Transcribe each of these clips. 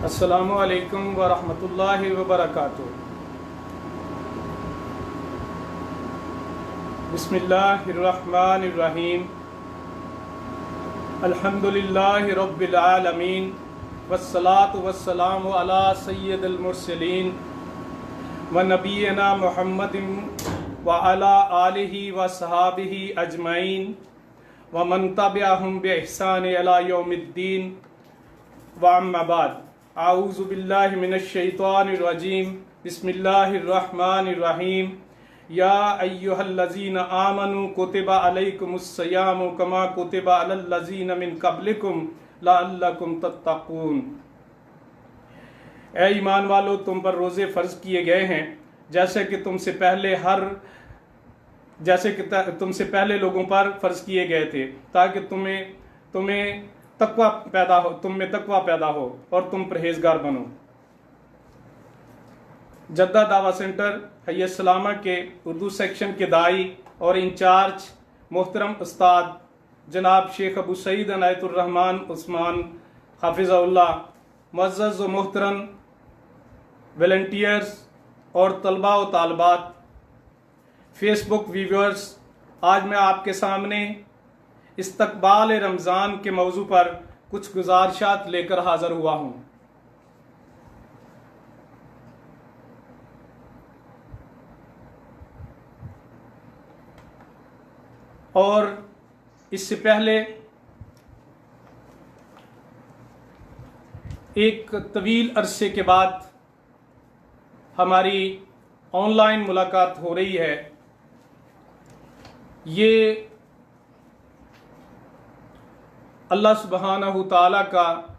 अस्सलामु अलैकुम व रहमतुल्लाहि व बरकातुहू। बिस्मिल्लाहिर्रहमानिर्रहीम। अल्हम्दुलिल्लाहि रब्बिल आलमीन वस्सलातु वस्सलामु अला सय्यिदिल मुरसलीन व नबियना मुहम्मदिन व अला आलिहि व सहाबिहि अजमईन व मन तबिअहुम बि इहसान इला यौमिद्दीन व अम्मा बाद। आऊज़ु बिल्लाहि मिनश शैतानिर रजीम। बिस्मिल्लाहिर्रहमानिर्रहीम। या अय्युहल्लज़ीना आमनू कुतिबा अलैकुमुस्सियामु कमा कुतिबा अलल्लज़ीना मिन क़ब्लिकुम लअल्लकुम तत्तक़ून। ऐ ईमान वालो, तुम पर रोज़े फ़र्ज़ किए गए हैं जैसे कि तुमसे पहले लोगों पर फ़र्ज़ किए गए थे, ताकि तुम में तकवा पैदा हो और तुम परहेजगार बनो। जद्दा दावा सेंटर हय्यत सलामा के उर्दू सेक्शन के दाई और इंचार्ज मोहतरम उस्ताद जनाब शेख अबू सईद अनायतुर रहमान उस्मान हाफिज़हुल्लाह, मुअज़्ज़ज़ व मोहतरम वॉलंटियर्स और तलबा व तालबात, फेसबुक व्यूअर्स, आज मैं आपके सामने इस्तकबाल रमज़ान के मौजू पर कुछ गुज़ारिशात लेकर हाज़िर हुआ हूँ। और इससे पहले एक तवील अरसे के बाद हमारी ऑनलाइन मुलाकात हो रही है। ये अल्लाह सुब्हानहू तआला का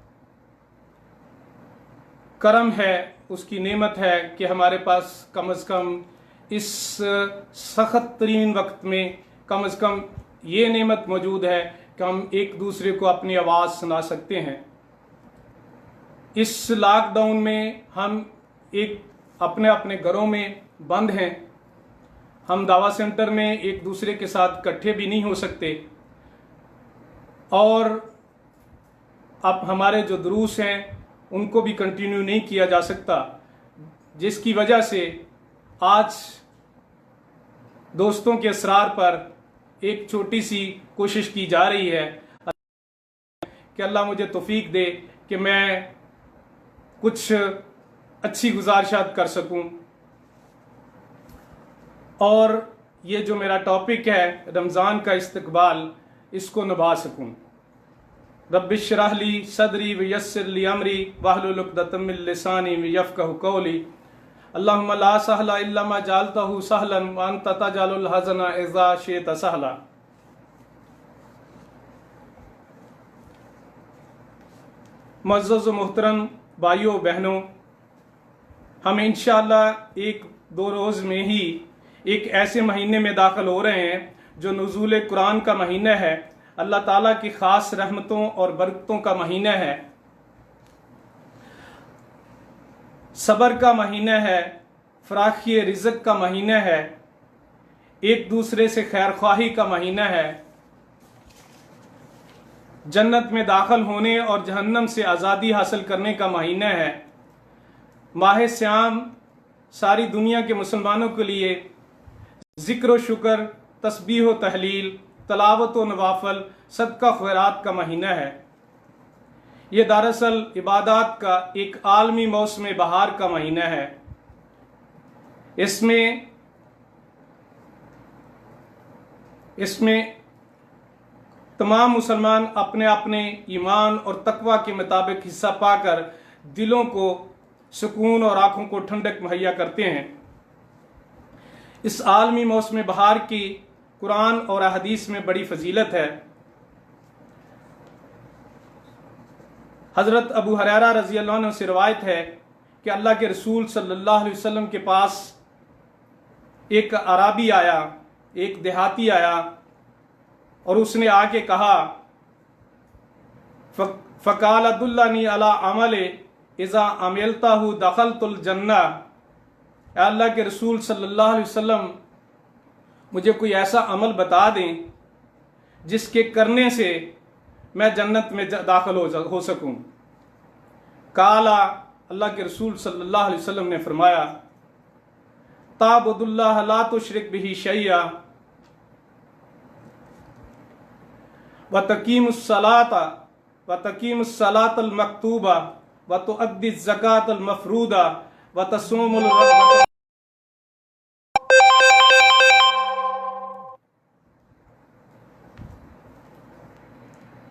करम है, उसकी नेमत है कि हमारे पास कम से कम इस सख्त तरीन वक्त में कम से कम ये नेमत मौजूद है कि हम एक दूसरे को अपनी आवाज़ सुना सकते हैं। इस लॉकडाउन में हम अपने अपने घरों में बंद हैं। हम दावा सेंटर में एक दूसरे के साथ इकट्ठे भी नहीं हो सकते और अब हमारे जो दुरूस हैं उनको भी कंटिन्यू नहीं किया जा सकता, जिसकी वजह से आज दोस्तों के असरार पर एक छोटी सी कोशिश की जा रही है कि अल्लाह मुझे तौफीक दे कि मैं कुछ अच्छी गुज़ारिशात कर सकूं और ये जो मेरा टॉपिक है रमज़ान का इस्तकबाल, इसको निभा सकूं। रब्बिश्रह ली सदरी व यस्सिर ली अमरी वहलुल उक़दतम मिन लिसानी यफ़क़हू क़ौली। अल्लाहुम्मा ला सहला इल्ला मा जअलतहू सहलन व अंत तजअलुल हज़ना इज़ा शि'ता सहला। मुअज़्ज़ज़ व मोहतरम भाइयों बहनों, हम इंशाअल्लाह एक दो रोज़ में ही एक ऐसे महीने में दाखिल हो रहे हैं जो नुज़ूल कुरान का महीना है, अल्लाह ताला की ख़ास रहमतों और बरकतों का महीना है, सब्र का महीना है, फराखी रिज़्क़ का महीना है, एक दूसरे से खैर ख्वाही का महीना है, जन्नत में दाखिल होने और जहन्नम से आज़ादी हासिल करने का महीना है। माह सियाम सारी दुनिया के मुसलमानों के लिए ज़िक्र व शुक्र, तस्बीह व तहलील, तलावत व नवाफल, सदका खैरात का महीना है। ये दरअसल इबादत का एक आलमी मौसम बहार का महीना है। इसमें तमाम मुसलमान अपने अपने ईमान और तकवा के मुताबिक हिस्सा पाकर दिलों को सुकून और आँखों को ठंडक मुहैया करते हैं। इस आलमी मौसम बहार की कुरान और हदीस में बड़ी फजीलत है। हज़रत अबू हुरैरा रज़ी अल्लाह अन्हु से रवायत है कि अल्लाह के रसूल सल्लल्लाहु अलैहि वसल्लम के पास एक अराबी आया, एक देहाती आया और उसने आके कहा, फ़क़ाल अदुल्लनी अला अमल इज़ा अमिलताहु दख़लतुल जन्ना। अल्लाह के रसूल सल्लल्लाहु अलैहि वसल्लम, मुझे कोई ऐसा अमल बता दें जिसके करने से मैं जन्नत में दाखिल हो सकूं। काला, अल्लाह के रसूल सल्लल्लाहु अलैहि वसल्लम ने फरमाया, ताबुदुल्लाह ला तुशरिक बिही शैया व तकीमुस सलातल मकतूबा व तुअद्दी ज़कातल मफरूदा व तसूमुल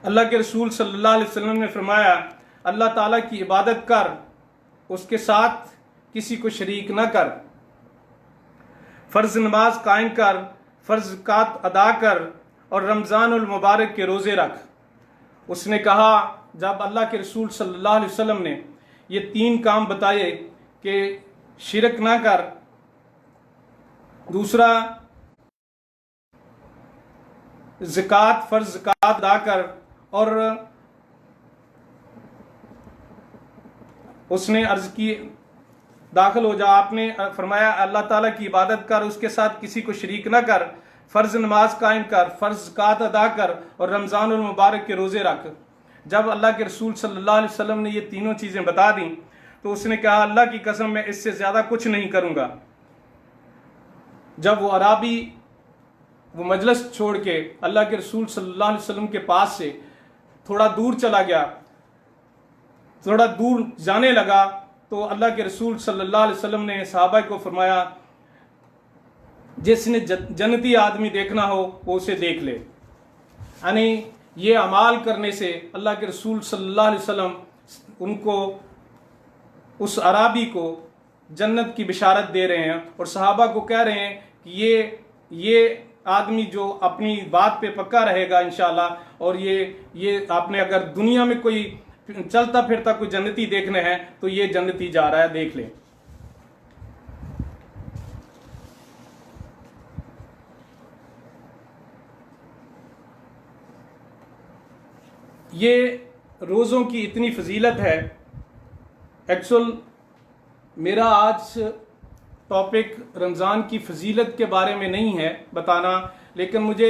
अल्लाह के रसूल सल्लल्लाहु अलैहि वसल्लम ने फरमाया, अल्लाह ताला की इबादत कर, उसके साथ किसी को शरीक न कर, फ़र्ज नमाज कायम कर, फ़र्ज ज़कात अदा कर और रमज़ानुल मुबारक के रोज़े रख। उसने कहा, जब अल्लाह के रसूल सल्लल्लाहु अलैहि वसल्लम ने ये 3 काम बताए कि शिरक ना कर, दूसरा ज़कात फ़र्ज ज़कात अदा कर, और उसने अर्ज की दाखिल हो जा, आपने फरमाया अल्लाह ताला की इबादत कर, उसके साथ किसी को शरीक ना कर, फ़र्ज नमाज कायम कर, फ़र्ज ज़कात अदा कर और रमज़ानुल मुबारक के रोज़े रख। जब अल्लाह के रसूल सल्लल्लाहु अलैहि वसल्लम ने ये तीनों चीज़ें बता दी तो उसने कहा, अल्लाह की कसम मैं इससे ज़्यादा कुछ नहीं करूँगा। जब वो अराबी वो मजलिस छोड़ के अल्लाह के रसूल सल्लल्लाहु अलैहि वसल्लम के पास से थोड़ा दूर चला गया, थोड़ा दूर जाने लगा, तो अल्लाह के रसूल सल्लल्लाहु अलैहि वसल्लम ने सहाबा को फरमाया, जिसने जन्नती आदमी देखना हो वो उसे देख ले। यानी ये अमाल करने से अल्लाह के रसूल सल्लल्लाहु अलैहि वसल्लम उनको, उस अराबी को जन्नत की बिशारत दे रहे हैं और सहाबा को कह रहे हैं कि ये आदमी जो अपनी बात पे पक्का रहेगा इंशाल्लाह, और ये आपने अगर दुनिया में कोई चलता फिरता कोई जन्नती देखने हैं तो ये जन्नती जा रहा है, देख ले। ये रोज़ों की इतनी फजीलत है। एक्चुअल मेरा आज टॉपिक रमज़ान की फजीलत के बारे में नहीं है बताना, लेकिन मुझे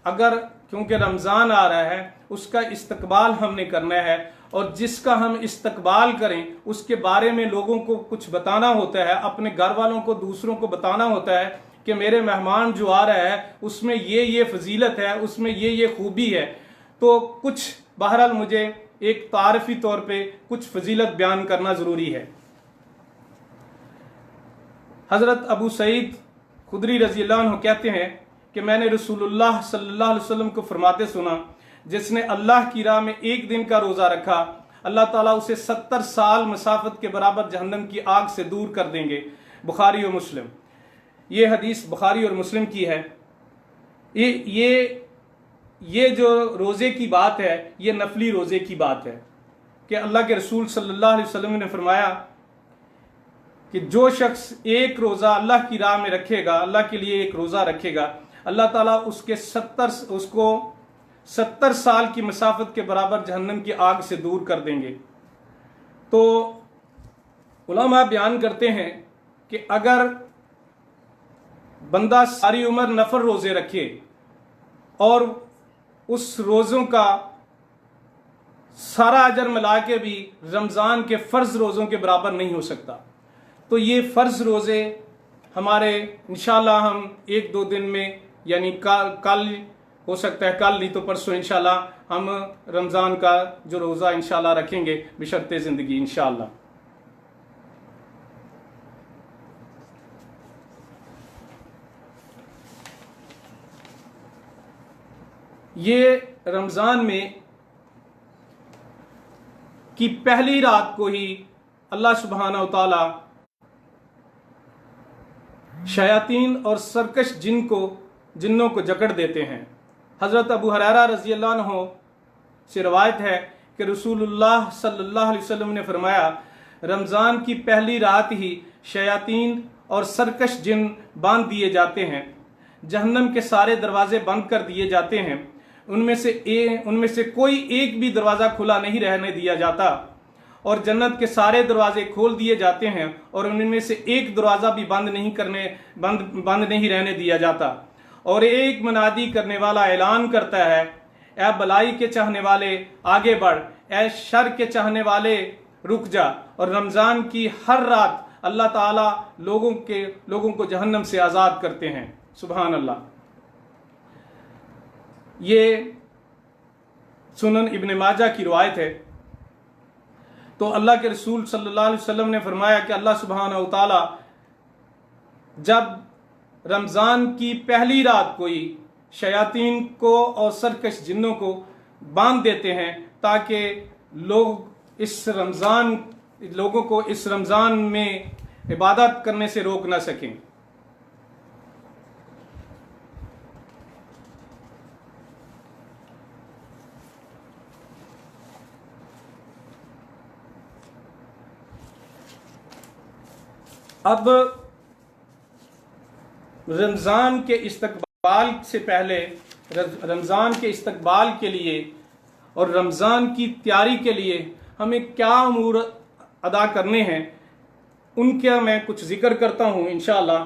अगर क्योंकि रमज़ान आ रहा है उसका इस्तकबाल हमने करना है, और जिसका हम इस्तकबाल करें उसके बारे में लोगों को कुछ बताना होता है, अपने घर वालों को, दूसरों को बताना होता है कि मेरे मेहमान जो आ रहा है उसमें ये फजीलत है, उसमें ये खूबी है। तो कुछ बहरहाल मुझे एक तारफ़ी तौर पे कुछ फजीलत बयान करना ज़रूरी है। हज़रत अबू सईद खुदरी रज़ी अल्लाह अन्हु कहते हैं कि मैंने रसूलुल्लाह सल्लल्लाहु अलैहि वसल्लम को फरमाते सुना, जिसने अल्लाह की राह में एक दिन का रोज़ा रखा, अल्लाह ताला उसे 70 साल मसाफत के बराबर जहन्नम की आग से दूर कर देंगे। बुखारी और मुस्लिम, ये हदीस बुखारी और मुस्लिम की है। ये जो रोज़े की बात है ये नफली रोज़े की बात है कि अल्लाह के रसूल सल्लल्लाहु अलैहि वसल्लम ने फरमाया कि जो शख्स एक रोज़ा अल्लाह की राह में रखेगा, अल्लाह के लिए एक रोज़ा रखेगा, अल्लाह ताला उसको 70 साल की मसाफत के बराबर जहन्नम की आग से दूर कर देंगे। तो उलमा बयान करते हैं कि अगर बंदा सारी उम्र नफल रोज़े रखे और उस रोज़ों का सारा अजर मिला के भी रमज़ान के फ़र्ज़ रोज़ों के बराबर नहीं हो सकता। तो ये फ़र्ज़ रोज़े हमारे इंशाल्लाह हम 1-2 दिन में, यानी कल हो सकता है, कल नहीं तो परसों इंशाल्लाह हम रमज़ान का जो रोज़ा इंशाल्लाह रखेंगे बशर्ते ज़िंदगी इंशाल्लाह। ये रमज़ान में की पहली रात को ही अल्लाह सुब्हानहू व तआला शयातीन और सरकश जिन्नों को जकड़ देते हैं। हज़रत अबू हुरैरा रज़ी अल्लाह अन्हु से रवायत है कि रसूलुल्लाह सल्लल्लाहु अलैहि वसल्लम ने फरमाया, रमज़ान की पहली रात ही शयातीन और सरकश जिन बांध दिए जाते हैं, जहन्नम के सारे दरवाजे बंद कर दिए जाते हैं, उनमें से कोई एक भी दरवाज़ा खुला नहीं रहने दिया जाता, और जन्नत के सारे दरवाजे खोल दिए जाते हैं और उनमें से एक दरवाज़ा भी बंद नहीं रहने दिया जाता। और एक मुनादी करने वाला ऐलान करता है, ए भलाई के चाहने वाले आगे बढ़, ए शर के चाहने वाले रुक जा, और रमज़ान की हर रात अल्लाह ताला लोगों को जहन्नम से आज़ाद करते हैं। सुभान अल्लाह। ये सुनन इब्न माजा की रिवायत है। तो अल्लाह के रसूल सल्लल्लाहु अलैहि वसल्लम ने फरमाया कि अल्लाह सुब्हानहू तआला जब रमज़ान की पहली रात कोई शयातीन को और सरकश जिन्नों को बांध देते हैं ताकि लोगों को इस रमज़ान में इबादत करने से रोक ना सकें। अब रमज़ान के इस्तकबाल से पहले, रमज़ान के इस्तकबाल के लिए और रमज़ान की तैयारी के लिए हमें क्या अमूर अदा करने हैं, उनका मैं कुछ जिक्र करता हूं इंशाअल्लाह।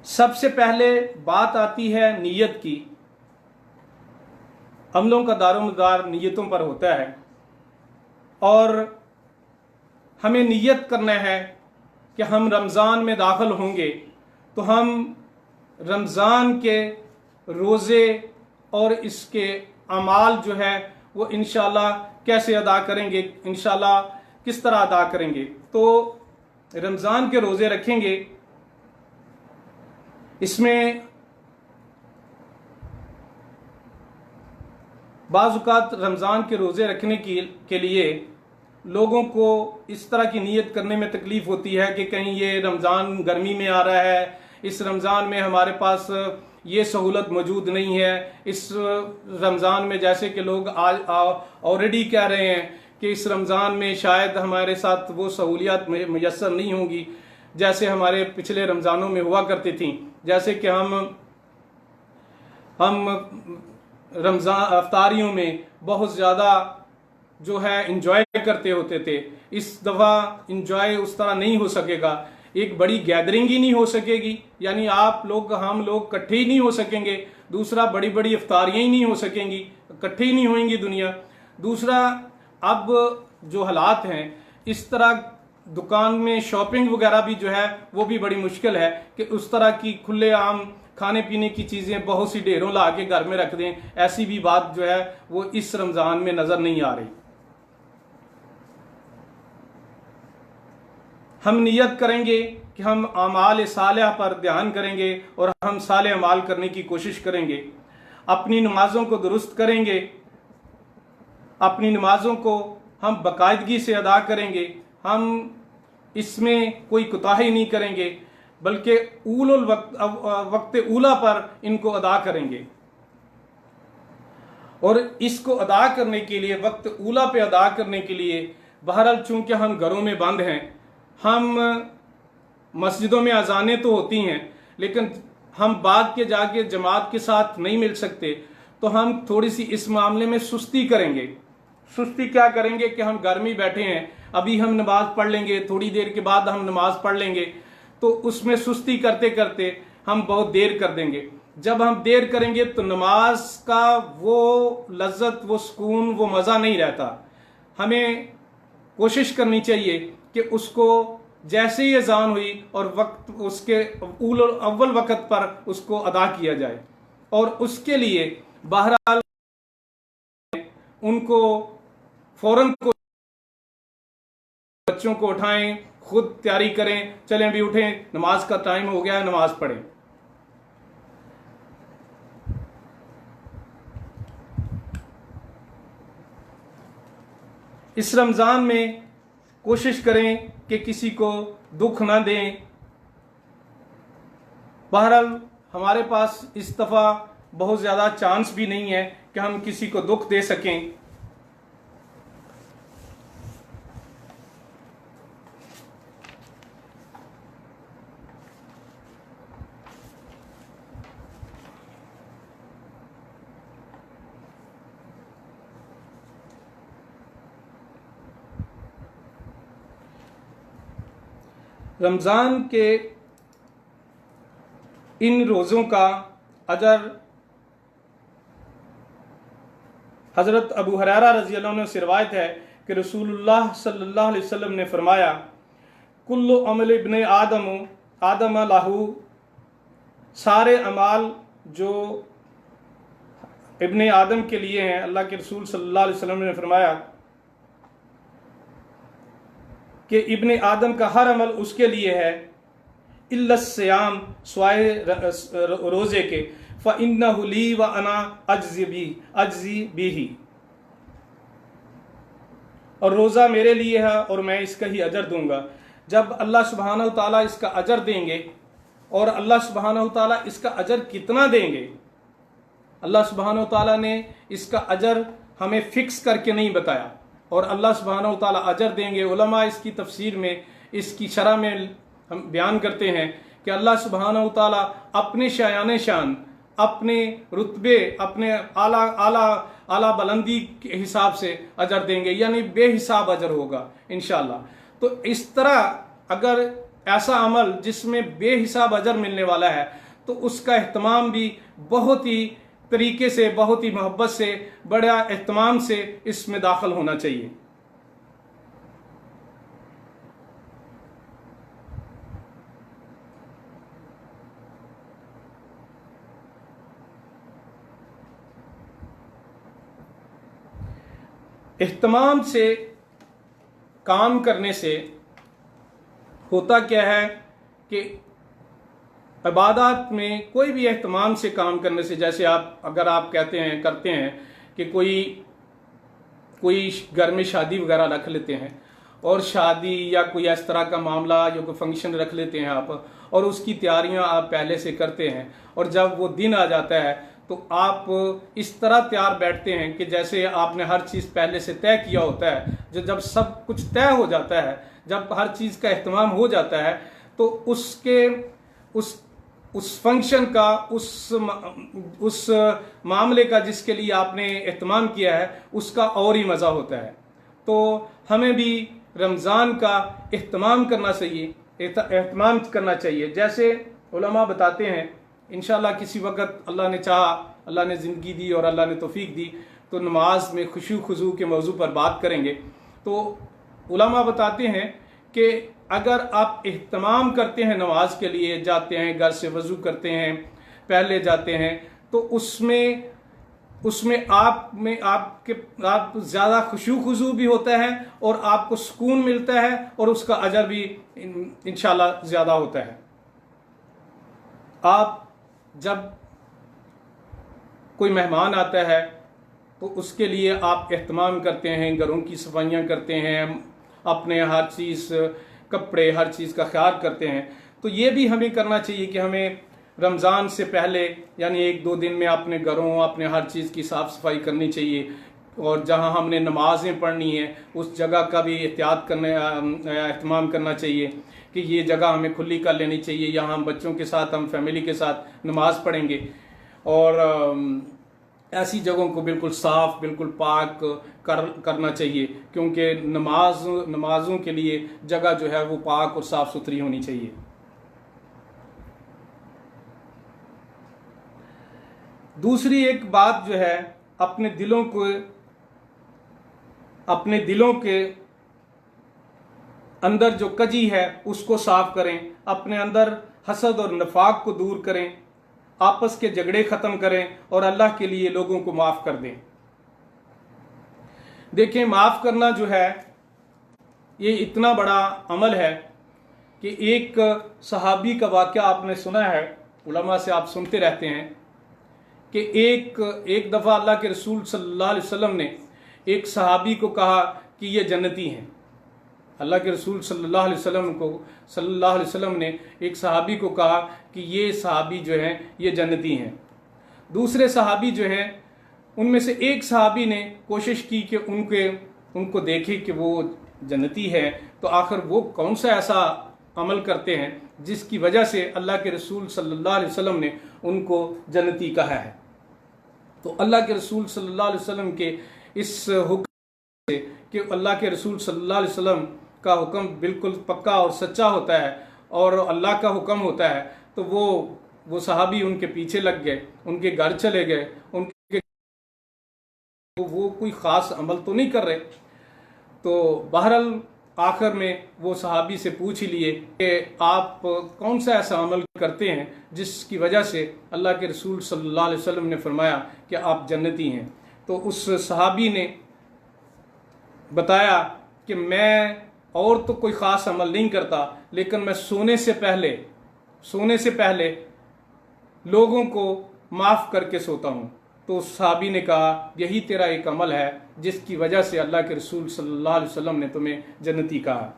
सबसे पहले बात आती है नीयत की। अमलों का दारोमदार नीयतों पर होता है और हमें नीयत करना है कि हम रमज़ान में दाखिल होंगे तो हम रमज़ान के रोज़े और इसके अमाल जो है वो इंशाअल्लाह कैसे अदा करेंगे, इंशाअल्लाह किस तरह अदा करेंगे। तो रमज़ान के रोज़े रखेंगे, इसमें बाज़-औक़ात रमज़ान के रोज़े रखने के लिए लोगों को इस तरह की नीयत करने में तकलीफ़ होती है कि कहीं ये रमज़ान गर्मी में आ रहा है, इस रमज़ान में हमारे पास ये सहूलत मौजूद नहीं है। इस रमज़ान में जैसे कि लोग आज ऑलरेडी कह रहे हैं कि इस रमज़ान में शायद हमारे साथ वो सहूलियत मुयस्सर नहीं होंगी जैसे हमारे पिछले रमज़ानों में हुआ करती थी। जैसे कि हम रमज़ान अफ्तारियों में बहुत ज़्यादा जो है इंजॉय करते होते थे, इस दफ़ा इंजॉय उस तरह नहीं हो सकेगा। एक बड़ी गैदरिंग ही नहीं हो सकेगी, यानी हम लोग इकट्ठे ही नहीं हो सकेंगे। दूसरा, बड़ी बड़ी इफ्तारियाँ ही नहीं हो सकेंगी, इकट्ठे ही नहीं होंगी दुनिया। दूसरा, अब जो हालात हैं, इस तरह दुकान में शॉपिंग वगैरह भी जो है वो भी बड़ी मुश्किल है कि उस तरह की खुले आम खाने पीने की चीज़ें बहुत सी ढेरों ला के घर में रख दें, ऐसी भी बात जो है वो इस रमज़ान में नज़र नहीं आ रही। हम नियत करेंगे कि हम अमाल सालिहा पर ध्यान करेंगे और हम साले अमाल करने की कोशिश करेंगे। अपनी नमाज़ों को दुरुस्त करेंगे, अपनी नमाज़ों को हम बाकायदगी से अदा करेंगे। हम इसमें कोई कोताही नहीं करेंगे, बल्कि वक्त ऊला पर इनको अदा करेंगे। और इसको अदा करने के लिए, वक्त ऊला पे अदा करने के लिए, बहरहाल चूंकि हम घरों में बंद हैं, हम मस्जिदों में अजानें तो होती हैं लेकिन हम बाद के जाके जमात के साथ नहीं मिल सकते, तो हम थोड़ी सी इस मामले में सुस्ती करेंगे। सुस्ती क्या करेंगे कि हम घर में बैठे हैं, अभी हम नमाज पढ़ लेंगे, थोड़ी देर के बाद हम नमाज पढ़ लेंगे, तो उसमें सुस्ती करते करते हम बहुत देर कर देंगे। जब हम देर करेंगे तो नमाज का वो लज्जत, वो सुकून, वो मज़ा नहीं रहता। हमें कोशिश करनी चाहिए कि उसको जैसे ही अजान हुई और वक्त उसके अव्वल वक्त पर उसको अदा किया जाए। और उसके लिए बहरहाल उनको फौरन बच्चों को उठाएं, खुद तैयारी करें, चलें भी उठें, नमाज का टाइम हो गया है, नमाज पढ़ें। इस रमज़ान में कोशिश करें कि किसी को दुख ना दें। बहरहाल हमारे पास इस दफ़ा बहुत ज़्यादा चांस भी नहीं है कि हम किसी को दुख दे सकें। रमज़ान के इन रोज़ों का अजर हज़रत अबू हुरैरा रज़ी अल्लाह अन्हु से रिवायत है कि रसूलुल्लाह सल्लल्लाहु अलैहि वसल्लम ने फरमाया, कुल्लु अमल इब्ने आदम लहू, सारे अमाल जो इब्ने आदम के लिए हैं, अल्लाह के रसूल सल्लल्लाहु अलैहि वसल्लम ने फरमाया कि इब्ने आदम का हर अमल उसके लिए है, इल्ला सियाम, स्वाए रोज़े के, फ़इन्नहु ली व अना अज्ज़ी बिही, और रोज़ा मेरे लिए है और मैं इसका ही अजर दूंगा। जब अल्लाह सुब्हानहु ताला इसका अजर देंगे, और अल्लाह सुब्हानहु ताला इसका अजर कितना देंगे, अल्लाह सुब्हानहु ताला ने इसका अजर हमें फिक्स करके नहीं बताया, और अल्लाह सुब्हानहु ताला अजर देंगे। उलमा इसकी तफसीर में, इसकी शरह में हम बयान करते हैं कि अल्लाह सुब्हानहु ताला अपने शायान शान, अपने रुतबे, अपने आला आला आला बुलंदी के हिसाब से अजर देंगे, यानी बेहिसाब अजर होगा इंशाअल्लाह। तो इस तरह अगर ऐसा अमल जिसमें बेहिसाब अजर मिलने वाला है, तो उसका एहतमाम भी बहुत ही तरीके से, बहुत ही मोहब्बत से, बड़ा एहतमाम से इसमें दाखिल होना चाहिए। एहतमाम से काम करने से होता क्या है कि इबादत में कोई भी एहतमाम से काम करने से, जैसे अगर आप कहते हैं, करते हैं कि कोई घर में शादी वगैरह रख लेते हैं, और शादी या कोई इस तरह का मामला या कोई फंक्शन रख लेते हैं आप, और उसकी तैयारियां आप पहले से करते हैं, और जब वो दिन आ जाता है तो आप इस तरह तैयार बैठते हैं कि जैसे आपने हर चीज़ पहले से तय किया होता है। जब सब कुछ तय हो जाता है, जब हर चीज़ का एहतमाम हो जाता है, तो उस फंक्शन का, उस मामले का जिसके लिए आपने एहतमाम किया है, उसका और ही मज़ा होता है। तो हमें भी रमज़ान का एहतमाम करना चाहिए। जैसे उलमा बताते हैं, इंशाअल्लाह किसी वक़्त अल्लाह ने चाहा, अल्लाह ने ज़िंदगी दी और अल्लाह ने तौफीक दी, तो नमाज में खुशू खुजू के मौजू पर बात करेंगे। तो उलमा बताते हैं कि अगर आप एहतमाम करते हैं, नमाज के लिए जाते हैं, घर से वज़ू करते हैं, पहले जाते हैं, तो उसमें आप ज़्यादा खुशू खुजू भी होता है, और आपको सुकून मिलता है, और उसका अजर भी इंशाअल्लाह ज़्यादा होता है। आप जब कोई मेहमान आता है तो उसके लिए आप एहतमाम करते हैं, घरों की सफाइयाँ करते हैं, अपने हर चीज़, कपड़े, हर चीज़ का ख्याल करते हैं। तो ये भी हमें करना चाहिए कि हमें रमज़ान से पहले, यानी 1-2 दिन में अपने घरों, अपने हर चीज़ की साफ़ सफाई करनी चाहिए, और जहाँ हमने नमाज़ें पढ़नी है उस जगह का भी एहतमाम करना चाहिए कि ये जगह हमें खुली कर लेनी चाहिए, यहाँ हम बच्चों के साथ, हम फैमिली के साथ नमाज पढ़ेंगे, और ऐसी जगहों को बिल्कुल साफ़, बिल्कुल पाक करना चाहिए, क्योंकि नमाजों के लिए जगह जो है वो पाक और साफ़ सुथरी होनी चाहिए। दूसरी एक बात जो है, अपने दिलों के अंदर जो कजी है उसको साफ करें, अपने अंदर हसद और नफाक को दूर करें, आपस के झगड़े ख़त्म करें, और अल्लाह के लिए लोगों को माफ़ कर दें। देखें, माफ़ करना जो है ये इतना बड़ा अमल है कि एक सहाबी का वाक़या आपने सुना है, उलमा से आप सुनते रहते हैं कि एक दफ़ा अल्लाह के रसूल सल्लल्लाहु अलैहि वसल्लम ने एक सहाबी को कहा कि ये जन्नती हैं। अल्लाह के रसूल सल्लल्लाहु अलैहि वसल्लम ने एक सहाबी को कहा कि ये सहाबी जो हैं ये जन्नती हैं। दूसरे सहाबी जो हैं, उनमें से एक सहाबी ने कोशिश की कि उनको देखे कि वो जन्नती है, तो आखिर वो कौन सा ऐसा अमल करते हैं जिसकी वजह से अल्लाह के रसूल सल्लल्लाहु अलैहि वसल्लम ने उनको जन्नती कहा है। तो अल्लाह के रसूल सल्लल्लाहु अलैहि वसल्लम के इस हुक्म से, कि अल्लाह के रसूल सल्लल्लाहु अलैहि वसल्लम का हुक्म बिल्कुल पक्का और सच्चा होता है, और अल्लाह का हुक्म होता है, तो वो सहाबी उनके पीछे लग गए, उनके घर चले गए, उनके वो कोई ख़ास अमल तो नहीं कर रहे। तो बहरहाल आखिर में वो सहाबी से पूछ ही लिए कि आप कौन सा ऐसा अमल करते हैं जिसकी वजह से अल्लाह के रसूल सल्लल्लाहु अलैहि वसल्लम ने फरमाया कि आप जन्नती हैं। तो उस सहाबी ने बताया कि मैं और तो कोई ख़ास अमल नहीं करता, लेकिन मैं सोने से पहले लोगों को माफ़ करके सोता हूँ। तो सहाबी ने कहा यही तेरा एक अमल है जिसकी वजह से अल्लाह के रसूल सल्लल्लाहु अलैहि वसल्लम ने तुम्हें जन्नती कहा।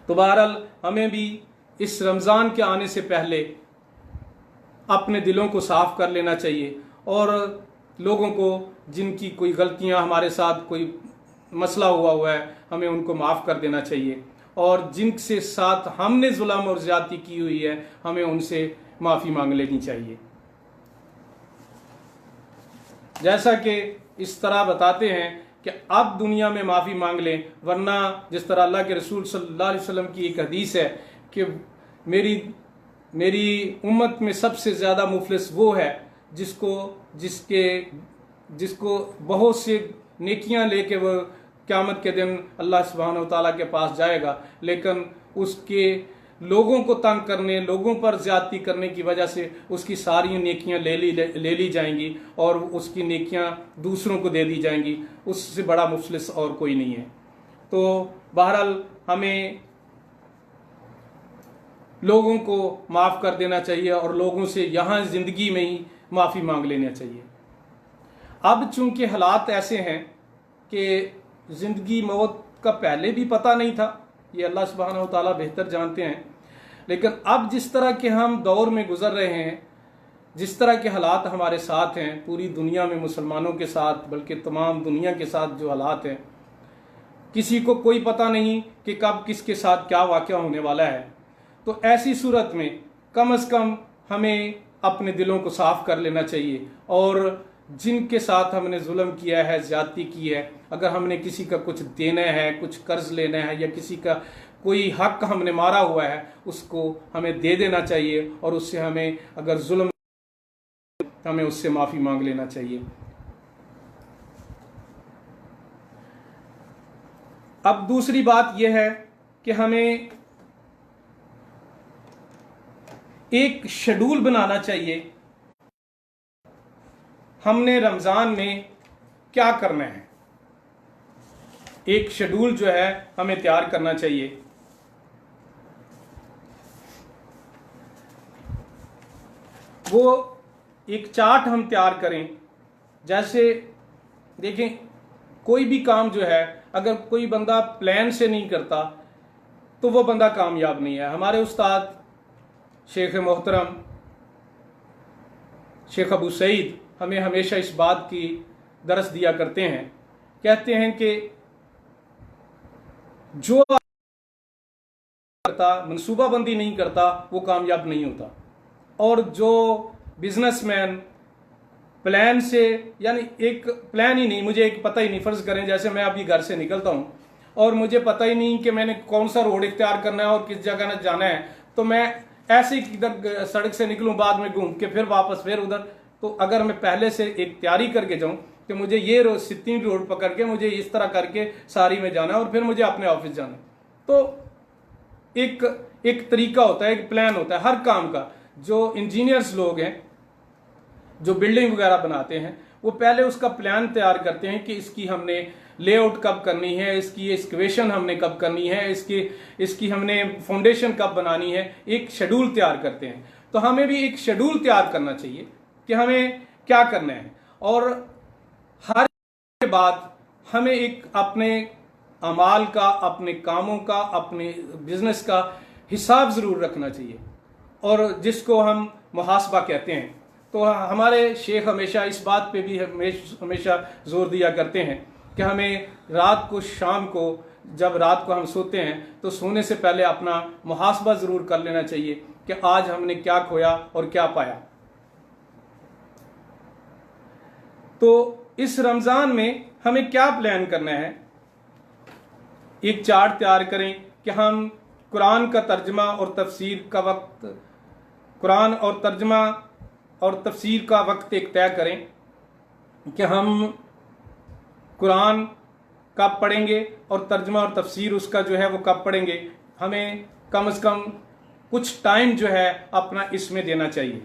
तो बहरहाल हमें भी इस रमज़ान के आने से पहले अपने दिलों को साफ़ कर लेना चाहिए और लोगों को जिनकी कोई गलतियां, हमारे साथ कोई मसला हुआ है, हमें उनको माफ़ कर देना चाहिए और जिनके साथ हमने जुल्म और ज़्यादती की हुई है हमें उनसे माफ़ी मांग लेनी चाहिए। जैसा कि इस तरह बताते हैं कि अब दुनिया में माफ़ी मांग लें, वरना जिस तरह अल्लाह के रसूल सल्लल्लाहु अलैहि वसल्लम की एक हदीस है कि मेरी उम्मत में सबसे ज़्यादा मुफलिस वो है जिसको बहुत से नेकियां लेके वो क़यामत के दिन अल्लाह सुब्हानहू व तआला के पास जाएगा, लेकिन उसके लोगों को तंग करने, लोगों पर ज़्यादती करने की वजह से उसकी सारी नेकियां ले ली जाएंगी और उसकी नेकियां दूसरों को दे दी जाएंगी। उससे बड़ा मुफलिस और कोई नहीं है। तो बहरहाल हमें लोगों को माफ़ कर देना चाहिए और लोगों से यहाँ ज़िंदगी में ही माफ़ी मांग लेना चाहिए। अब चूंकि हालात ऐसे हैं कि ज़िंदगी मौत का पहले भी पता नहीं था, ये अल्लाह सुब्हानहू व तआला बेहतर जानते हैं, लेकिन अब जिस तरह के हम दौर में गुजर रहे हैं, जिस तरह के हालात हमारे साथ हैं, पूरी दुनिया में मुसलमानों के साथ, बल्कि तमाम दुनिया के साथ जो हालात हैं, किसी को कोई पता नहीं कि कब किसके साथ क्या वाक़या होने वाला है। तो ऐसी सूरत में कम से कम हमें अपने दिलों को साफ़ कर लेना चाहिए और जिनके साथ हमने जुल्म किया है, ज़्यादती की है, अगर हमने किसी का कुछ देना है, कुछ कर्ज लेना है या किसी का कोई हक हमने मारा हुआ है, उसको हमें दे देना चाहिए और उससे हमें अगर जुल्म हमें उससे माफ़ी मांग लेना चाहिए। अब दूसरी बात यह है कि हमें एक शेड्यूल बनाना चाहिए, हमने रमज़ान में क्या करना है। एक शेड्यूल जो है हमें तैयार करना चाहिए। वो एक चार्ट हम तैयार करें। जैसे देखें, कोई भी काम जो है अगर कोई बंदा प्लान से नहीं करता तो वो बंदा कामयाब नहीं है। हमारे उस्ताद शेख मोहतरम शेख अबू सईद हमें हमेशा इस बात की दरस दिया करते हैं, कहते हैं कि जो करता, मनसूबाबंदी नहीं करता, वो कामयाब नहीं होता। और जो बिजनेसमैन प्लान से, यानी एक प्लान ही नहीं, मुझे एक पता ही नहीं, फ़र्ज़ करें जैसे मैं अभी घर से निकलता हूँ और मुझे पता ही नहीं कि मैंने कौन सा रोड इख्तियार करना है और किस जगह जाना है, तो मैं ऐसे ही इधर सड़क से निकलूँ, बाद में घूम के फिर वापस फिर उधर। तो अगर मैं पहले से एक तैयारी करके जाऊँ कि मुझे ये सित्ती रोड पकड़ के मुझे इस तरह करके सारी में जाना है और फिर मुझे अपने ऑफिस जाना है, तो एक तरीका होता है, एक प्लान होता है हर काम का। जो इंजीनियर्स लोग हैं, जो बिल्डिंग वगैरह बनाते हैं, वो पहले उसका प्लान तैयार करते हैं कि इसकी हमने लेआउट कब करनी है, इसकी एक्सकेवेशन हमने कब करनी है, इसकी हमने फाउंडेशन कब बनानी है, एक शेड्यूल तैयार करते हैं। तो हमें भी एक शेड्यूल तैयार करना चाहिए कि हमें क्या करना है और हर के बाद हमें एक अपने अमाल का, अपने कामों का, अपने बिजनेस का हिसाब ज़रूर रखना चाहिए और जिसको हम मुहासबा कहते हैं। तो हमारे शेख हमेशा इस बात पे भी हमेशा जोर दिया करते हैं कि हमें रात को, शाम को, जब रात को हम सोते हैं तो सोने से पहले अपना मुहासबा ज़रूर कर लेना चाहिए कि आज हमने क्या खोया और क्या पाया। तो इस रमज़ान में हमें क्या प्लान करना है, एक चार्ट तैयार करें कि हम कुरान का तर्जमा और तफसीर का वक्त, कुरान और तर्जमा और तफसीर का वक्त एक तय करें कि हम कुरान कब पढ़ेंगे और तर्जमा और तफसीर उसका जो है वो कब पढ़ेंगे, हमें कम से कम कुछ टाइम जो है अपना इसमें देना चाहिए।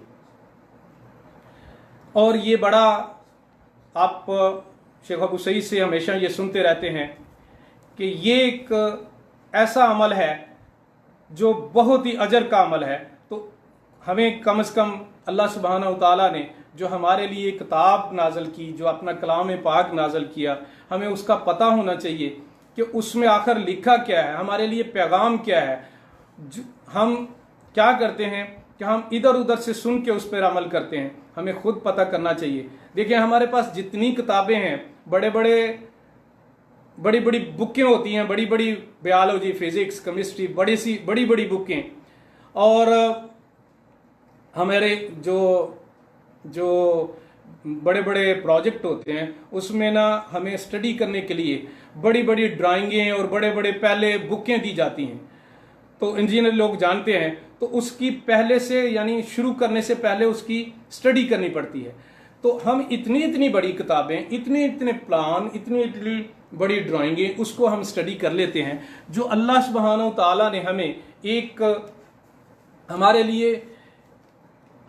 और ये बड़ा, आप शेख अबू सईद से हमेशा ये सुनते रहते हैं कि ये एक ऐसा अमल है जो बहुत ही अजर का अमल है। तो हमें कम से कम अल्लाह सुब्हानहू तआला ने जो हमारे लिए किताब नाज़िल की, जो अपना कलाम पाक नाज़िल किया, हमें उसका पता होना चाहिए कि उसमें आखिर लिखा क्या है, हमारे लिए पैगाम क्या है। हम क्या करते हैं कि हम इधर उधर से सुन के उस पर अमल करते हैं, हमें खुद पता करना चाहिए। देखिए हमारे पास जितनी किताबें हैं, बड़ी बड़ी बुकें होती हैं, बड़ी बड़ी बायोलॉजी, फिजिक्स, केमिस्ट्री, बड़ी बड़ी बुकें, और हमारे जो बड़े बड़े प्रोजेक्ट होते हैं उसमें ना हमें स्टडी करने के लिए बड़ी बड़ी ड्राइंगें और बड़े बड़े पहले बुकें दी जाती हैं। तो इंजीनियर लोग जानते हैं, तो उसकी पहले से यानी शुरू करने से पहले उसकी स्टडी करनी पड़ती है। तो हम इतनी बड़ी किताबें, इतने प्लान, इतनी बड़ी ड्राइंगें, उसको हम स्टडी कर लेते हैं। जो अल्लाह सुब्हानहू तआला ने हमें एक हमारे लिए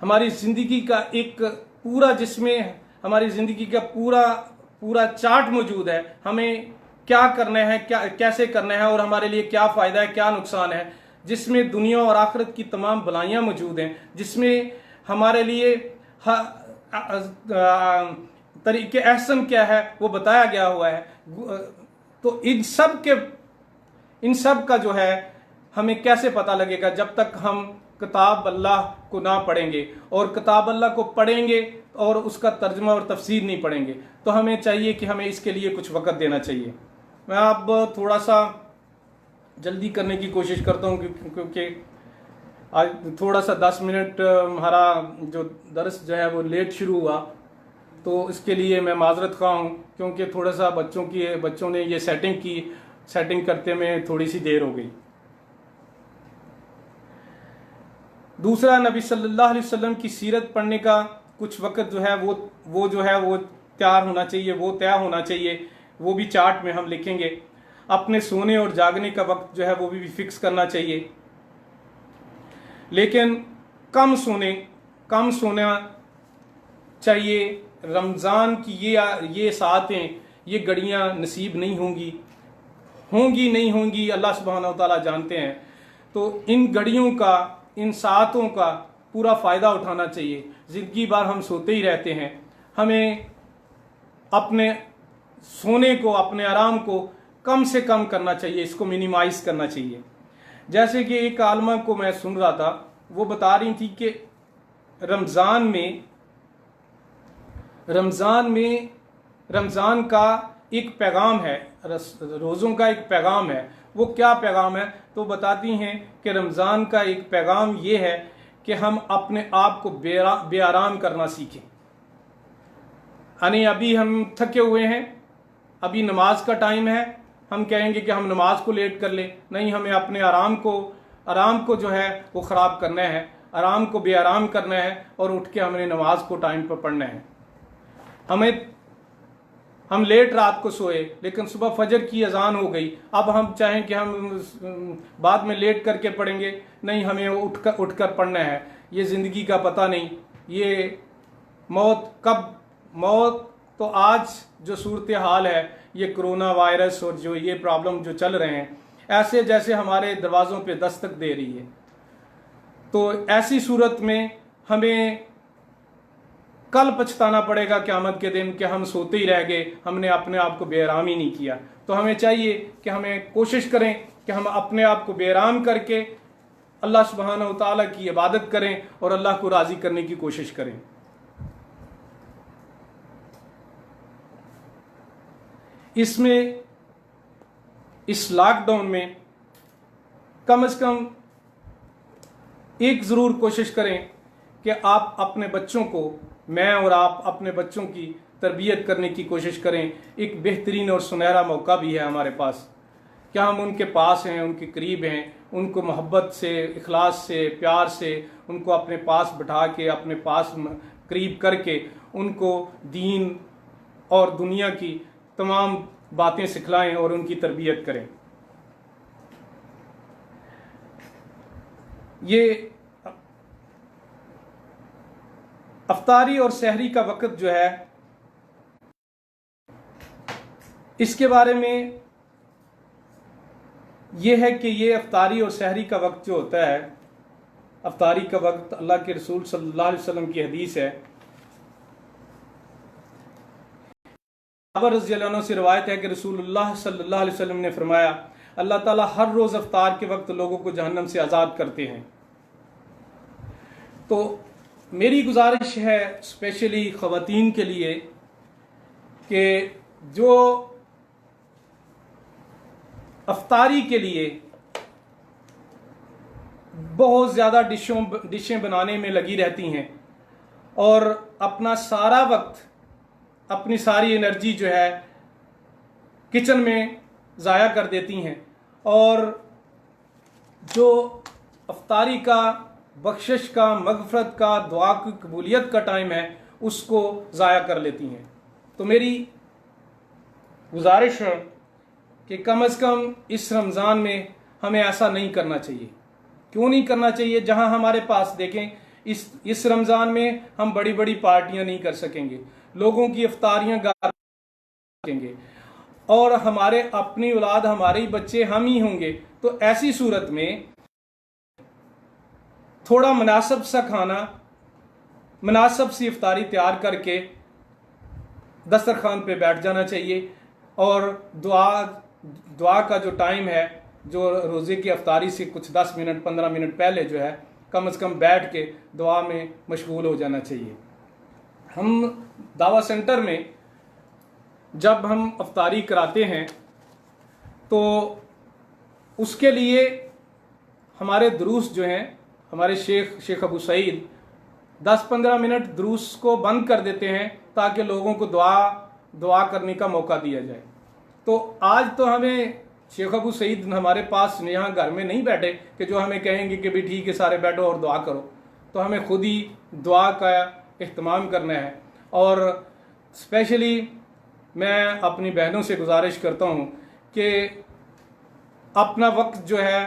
हमारी ज़िंदगी का एक पूरा, जिसमें हमारी ज़िंदगी का पूरा चार्ट मौजूद है, हमें क्या करना है, क्या कैसे करना है और हमारे लिए क्या फ़ायदा है, क्या नुकसान है, जिसमें दुनिया और आखिरत की तमाम भलाइयाँ मौजूद हैं, जिसमें हमारे लिए तरीके एहसन क्या है वो बताया गया हुआ है। तो इन सब का जो है हमें कैसे पता लगेगा जब तक हम किताब अल्लाह को ना पढ़ेंगे, और किताब अल्लाह को पढ़ेंगे और उसका तर्जुमा और तफसीर नहीं पढ़ेंगे। तो हमें चाहिए कि हमें इसके लिए कुछ वक़्त देना चाहिए। मैं अब थोड़ा सा जल्दी करने की कोशिश करता हूँ क्योंकि आज थोड़ा सा 10 मिनट हमारा जो दर्स जो है वो लेट शुरू हुआ, तो इसके लिए मैं माजरत खा हूँ, क्योंकि थोड़ा सा बच्चों ने ये सेटिंग करते में थोड़ी सी देर हो गई। दूसरा, नबी सल्लल्लाहु अलैहि वसल्लम की सीरत पढ़ने का कुछ वक़्त जो है वो जो है वो तैयार होना चाहिए, वो तय होना चाहिए, वो भी चार्ट में हम लिखेंगे। अपने सोने और जागने का वक्त जो है वो भी फिक्स करना चाहिए, लेकिन कम सोना चाहिए। रमज़ान की ये सातें, ये घड़ियाँ नसीब नहीं नहीं होंगी, अल्लाह सुब्हानहू तआला जानते हैं। तो इन घड़ियों का, इन सातों का पूरा फ़ायदा उठाना चाहिए। ज़िंदगी भर हम सोते ही रहते हैं, हमें अपने सोने को, अपने आराम को कम से कम करना चाहिए, इसको मिनिमाइज़ करना चाहिए। जैसे कि एक आलमा को मैं सुन रहा था, वो बता रही थी कि रमज़ान का एक पैगाम है, रोज़ों का एक पैगाम है। वो क्या पैगाम है? तो बताती हैं कि रमज़ान का एक पैगाम ये है कि हम अपने आप को बेआराम करना सीखें। यानी अभी हम थके हुए हैं, अभी नमाज का टाइम है, हम कहेंगे कि हम नमाज को लेट कर ले। नहीं, हमें अपने आराम को जो है वो ख़राब करना है, आराम को बेआराम करना है, और उठ के हमने नमाज को टाइम पर पढ़ना है। हम लेट रात को सोए, लेकिन सुबह फजर की अजान हो गई, अब हम चाहें कि हम बाद में लेट करके पढ़ेंगे। नहीं, हमें उठकर पढ़ना है। ये ज़िंदगी का पता नहीं, ये मौत तो आज जो सूरत हाल है, ये कोरोना वायरस और जो ये प्रॉब्लम जो चल रहे हैं, ऐसे जैसे हमारे दरवाज़ों पे दस्तक दे रही है। तो ऐसी सूरत में हमें कल पछताना पड़ेगा क़यामत के दिन कि हम सोते ही रह गए, हमने अपने आप को बेआराम ही नहीं किया। तो हमें चाहिए कि हमें कोशिश करें कि हम अपने आप को बेआराम करके अल्लाह सुब्हानहू तआला की इबादत करें और अल्लाह को राज़ी करने की कोशिश करें। इस लॉकडाउन में कम से कम एक ज़रूर कोशिश करें कि आप अपने बच्चों को, मैं और आप अपने बच्चों की तरबियत करने की कोशिश करें। एक बेहतरीन और सुनहरा मौका भी है हमारे पास, क्या हम उनके पास हैं, उनके करीब हैं, उनको मोहब्बत से, इखलास से, प्यार से उनको अपने पास बिठा के, अपने पास करीब करके उनको दीन और दुनिया की तमाम बातें सिखलाएं और उनकी तरबियत करें। ये अफ्तारी और सहरी का वक्त जो है, इसके बारे में यह है कि ये अफ्तारी और सहरी का वक्त जो होता है, अफ्तारी का वक्त अल्लाह के रसूल सल्लल्लाहु अलैहि वसल्लम की हदीस है, रज़ी अल्लाह अन्हु से रवायत है कि रसूलुल्लाह सल्लल्लाहु अलैहि वसल्लम ने फरमाया, अल्लाह ताला हर रोज़ अफ्तार के वक्त लोगों को जहन्नम से आज़ाद करते हैं। तो मेरी गुजारिश है स्पेशली ख़वातीन के लिए कि जो अफ्तारी के लिए बहुत ज़्यादा डिशें बनाने में लगी रहती हैं और अपना सारा वक्त, अपनी सारी एनर्जी जो है किचन में ज़ाया कर देती हैं, और जो अफ्तारी का, बख्शिश का, मगफरत का, दुआ की कबूलियत का टाइम है, उसको ज़ाया कर लेती हैं। तो मेरी गुजारिश है कि कम अज़ कम इस रमज़ान में हमें ऐसा नहीं करना चाहिए। क्यों नहीं करना चाहिए? जहां हमारे पास देखें, इस रमज़ान में हम बड़ी बड़ी पार्टियां नहीं कर सकेंगे, लोगों की इफ्तारियां सकेंगे, और हमारे अपनी औलाद, हमारे ही बच्चे हम ही होंगे। तो ऐसी सूरत में थोड़ा मुनासिब सा खाना, मुनासिब सी इफ्तारी तैयार करके दस्तरखान पे बैठ जाना चाहिए, और दुआ का जो टाइम है, जो रोज़े की अफ्तारी से कुछ 10 मिनट 15 मिनट पहले जो है, कम से कम बैठ के दुआ में मशगूल हो जाना चाहिए। हम दावा सेंटर में जब हम अफ्तारी कराते हैं तो उसके लिए हमारे दुरूस जो हैं, हमारे शेख अबू सईद 10-15 मिनट दुरूस को बंद कर देते हैं ताकि लोगों को दुआ करने का मौका दिया जाए। तो आज तो हमें शेख अबू सईद हमारे पास यहाँ घर में नहीं बैठे कि जो हमें कहेंगे कि भी ठीक है सारे बैठो और दुआ करो। तो हमें खुद ही दुआ का एहतमाम करना है। और स्पेशली मैं अपनी बहनों से गुजारिश करता हूँ कि अपना वक्त जो है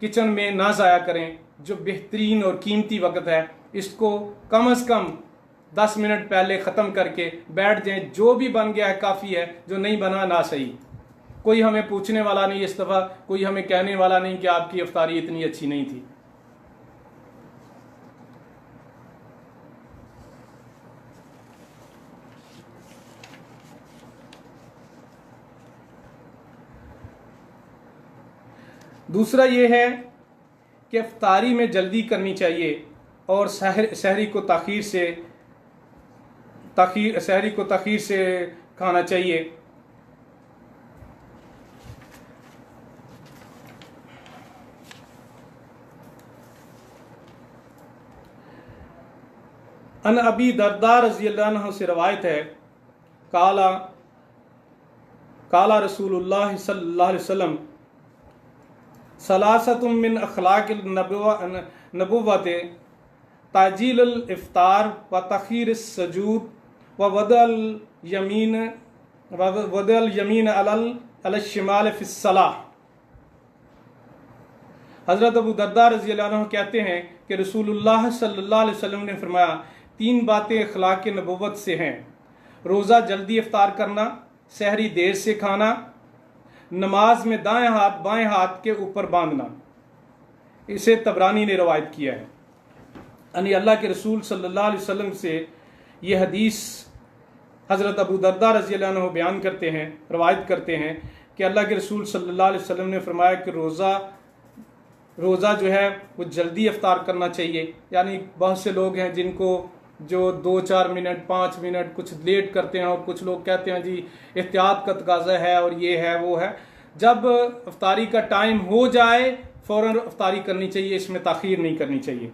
किचन में ना ज़ाया करें। जो बेहतरीन और कीमती वक्त है, इसको कम से कम 10 मिनट पहले ख़त्म करके बैठ जाएं। जो भी बन गया है काफ़ी है, जो नहीं बना ना सही। कोई हमें पूछने वाला नहीं इस दफ़ा, कोई हमें कहने वाला नहीं कि आपकी इफ्तारी इतनी अच्छी नहीं थी। दूसरा ये है कि इफ्तारी में जल्दी करनी चाहिए और सहरी को ताख़ीर से खाना चाहिए। अन अबी दरदा रज़ी अल्लाह अन्हु से रवायत है, काला रसूलुल्लाह सल्लल्लाहु अलैहि वसल्लम सलासतुम मिन अखलाकिल नबुव्वत ताजीलुल इफ्तार व तख़ीर सजूद व वदल यमीन अलल शिमाल फिस्सलाह। हज़रत अबू दरदा रज़ी अल्लाह अन्हु कहते हैं कि रसूलुल्लाह सल्लल्लाहु अलैहि वसल्लम ने फरमाया, 3 बातें अखलाक के नबुव्वत से हैं। रोज़ा जल्दी इफ्तार करना, सहरी देर से खाना, नमाज में दाएं हाथ बाएं हाथ के ऊपर बांधना। इसे तबरानी ने रवायत किया है। यानी अल्लाह के रसूल सल्लल्लाहु अलैहि वसल्लम से ये हदीस हज़रत अबू दरदा रज़ी अल्लाह अन्हु बयान करते हैं, रवायत करते हैं कि अल्लाह के रसूल सल्लल्लाहु अलैहि वसल्लम ने फरमाया कि रोज़ा जो है वो जल्दी इफ्तार करना चाहिए। यानी बहुत से लोग हैं जिनको जो 2-4 मिनट 5 मिनट कुछ लेट करते हैं, और कुछ लोग कहते हैं जी एहतियात का तकाज़ा है और ये है वो है। जब इफ्तारी का टाइम हो जाए फ़ौरन इफ्तारी करनी चाहिए, इसमें ताख़ीर नहीं करनी चाहिए।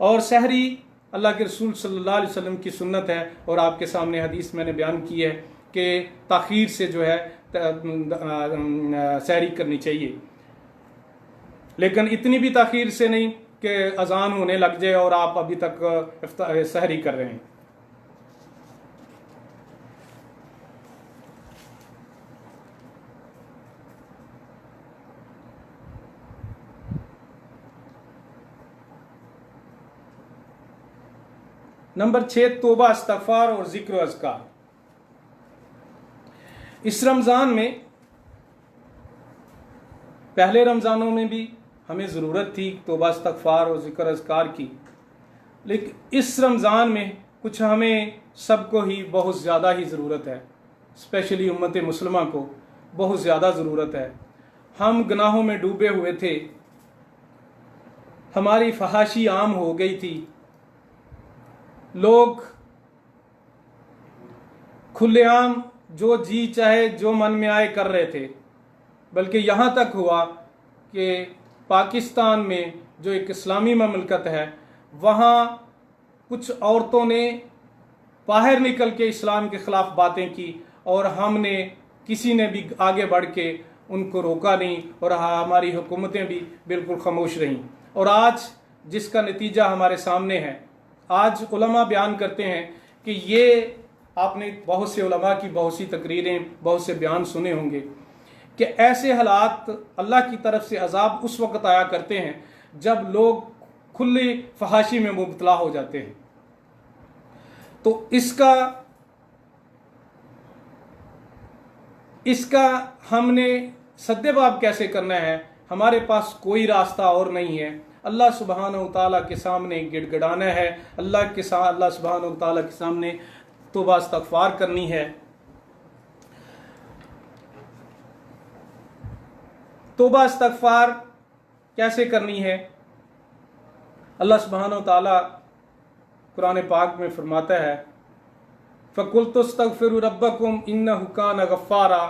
और सहरी अल्लाह के रसूल सल्लल्लाहु अलैहि वसल्लम की सुन्नत है, और आपके सामने हदीस मैंने बयान की है कि ताख़ीर से जो है सहरी करनी चाहिए, लेकिन इतनी भी ताख़ीर से नहीं कि अजान होने लग जाए और आप अभी तक सहरी कर रहे हैं। नंबर 6, तौबा, इस्तग़फ़ार और ज़िक्र व अज़कार। इस रमज़ान में, पहले रमज़ानों में भी हमें ज़रूरत थी तौबा, इस्तग़फ़ार और ज़िक्र अज़कार की, लेकिन इस रमज़ान में कुछ हमें सबको ही बहुत ज़्यादा ही ज़रूरत है, स्पेशली उम्मत मुस्लिमा को बहुत ज़्यादा ज़रूरत है। हम गुनाहों में डूबे हुए थे, हमारी फहाशी आम हो गई थी, लोग खुलेआम जो जी चाहे जो मन में आए कर रहे थे, बल्कि यहाँ तक हुआ कि पाकिस्तान में जो एक इस्लामी ममलकत है, वहाँ कुछ औरतों ने बाहर निकल के इस्लाम के ख़िलाफ़ बातें की और हमने किसी ने भी आगे बढ़ के उनको रोका नहीं और हमारी हुकूमतें भी बिल्कुल खामोश रहीं। और आज जिसका नतीजा हमारे सामने है, आज उलमा बयान करते हैं कि ये, आपने बहुत से उलमा की बहुत सी तकरीरें, बहुत से बयान सुने होंगे कि ऐसे हालात, अल्लाह की तरफ से अजाब उस वक़्त आया करते हैं जब लोग खुली फहाशी में मुब्तला हो जाते हैं। तो इसका हमने सद्देबाब कैसे करना है, हमारे पास कोई रास्ता और नहीं है। अल्लाह सुब्हानहू तआला के सामने गिड़गिड़ाना है, अल्लाह सुब्हानहू तआला के सामने तौबा इस्तग़फ़ार करनी है। तौबा इस्तग़फ़ार कैसे करनी है? अल्लाह सुब्हानहू तआला कुरान पाक में फरमाता है, फ़क़ुल्तु इस्तग़फ़िरू रब्बकुम इन्नहु कान गफ़्फ़ारा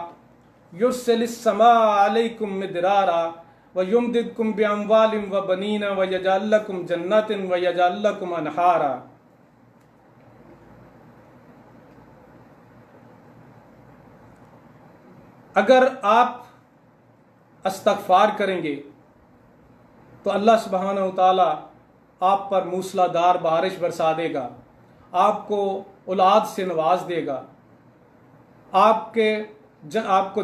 युरसिलिस समाअ अलैकुम मिदरारा व युमदिदकुम बिअम्वालिन व बनीना व यजअल लकुम जन्नातिन व यजअल लकुम अनहारा। अगर आप इस्तग़फ़ार करेंगे तो अल्लाह सुब्हानहू तआला आप पर मूसलाधार बारिश बरसा देगा, आपको औलाद से नवाज देगा, आपको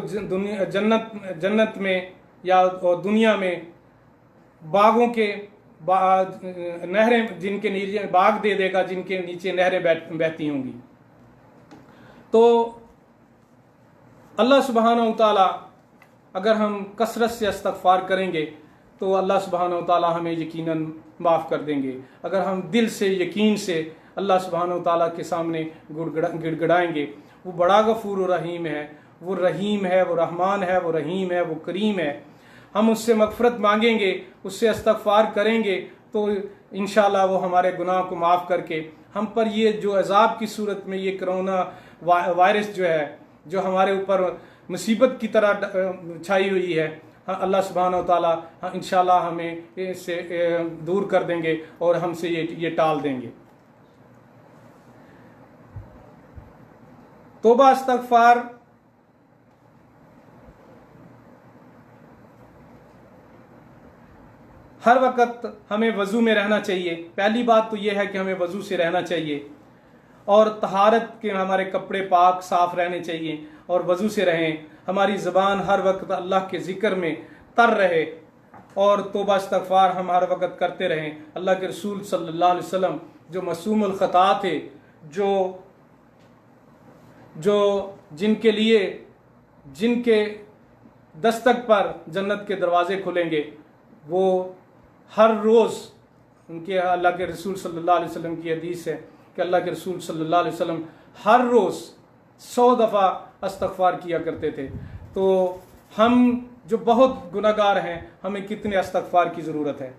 जन्नत में या दुनिया में बागों के नहरें, जिनके नीचे बाग दे देगा, जिनके नीचे नहरें बहती होंगी। तो अल्लाह सुब्हानहू तआला, अगर हम कसरत से इस्तग़फ़ार करेंगे तो अल्लाह सुब्हानहू तआला हमें यकीनन माफ़ कर देंगे। अगर हम दिल से, यकीन से अल्लाह सुब्हानहू तआला के सामने गिड़गिड़ाएंगे, वो बड़ा गफूर और रहीम है, वो रहीम है, वो रहमान है, वो रहीम है, वो करीम है। हम उससे मग़फ़िरत मांगेंगे, उससे इस्तग़फ़ार करेंगे तो इंशाअल्लाह वो हमारे गुनाह को माफ़ करके हम पर ये जो अज़ाब की सूरत में ये कोरोना वायरस जो है, जो हमारे ऊपर मुसीबत की तरह छाई हुई है, अल्लाह सुब्हानहू तआला इंशाअल्लाह हमें इससे दूर कर देंगे और हमसे ये टाल देंगे। तौबा इस्तग़फ़ार हर वक़्त हमें वज़ू में रहना चाहिए। पहली बात तो यह है कि हमें वज़ू से रहना चाहिए और तहारत के, हमारे कपड़े पाक साफ़ रहने चाहिए और वज़ू से रहें। हमारी ज़बान हर वक्त अल्लाह के ज़िक्र में तर रहे और तौबा इस्तग़फ़ार हम हर वक्त करते रहें। अल्लाह के रसूल सल्लल्लाहु अलैहि वसल्लम जो मासूमुल ख़ता थे, जो जिनके दस्तक पर जन्नत के दरवाज़े खुलेंगे, वो हर रोज़, उनके अल्लाह के रसूल सल्लल्लाहु अलैहि वसल्लम की हदीस है कि अल्लाह के रसूल सल्लल्लाहु अलैहि वसल्लम हर रोज़ 100 दफ़ा इस्तग़फ़ार किया करते थे। तो हम जो बहुत गुनहगार हैं, हमें कितने इस्तग़फ़ार की ज़रूरत है।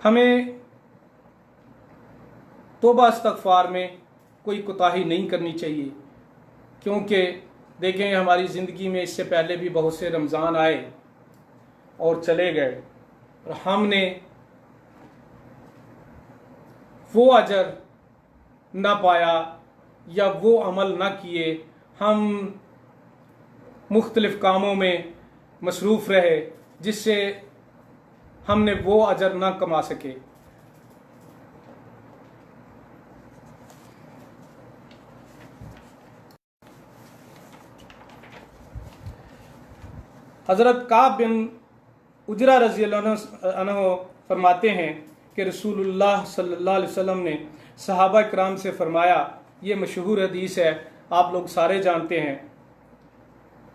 हमें तौबा इस्तग़फ़ार में कोई कोताही नहीं करनी चाहिए, क्योंकि देखें हमारी ज़िंदगी में इससे पहले भी बहुत से रमज़ान आए और चले गए और हमने वो अजर ना पाया या वो अमल ना किए। हम मुख्तलिफ़ कामों में मसरूफ़ रहे जिससे हमने वो अजर ना कमा सके। हज़रत काब बिन उजरा रज़ी अल्लाह अन्हु फरमाते हैं कि रसूलुल्लाह सल्लल्लाहु अलैहि वसल्लम ने सहाबा किराम से फरमाया, ये मशहूर हदीस है, आप लोग सारे जानते हैं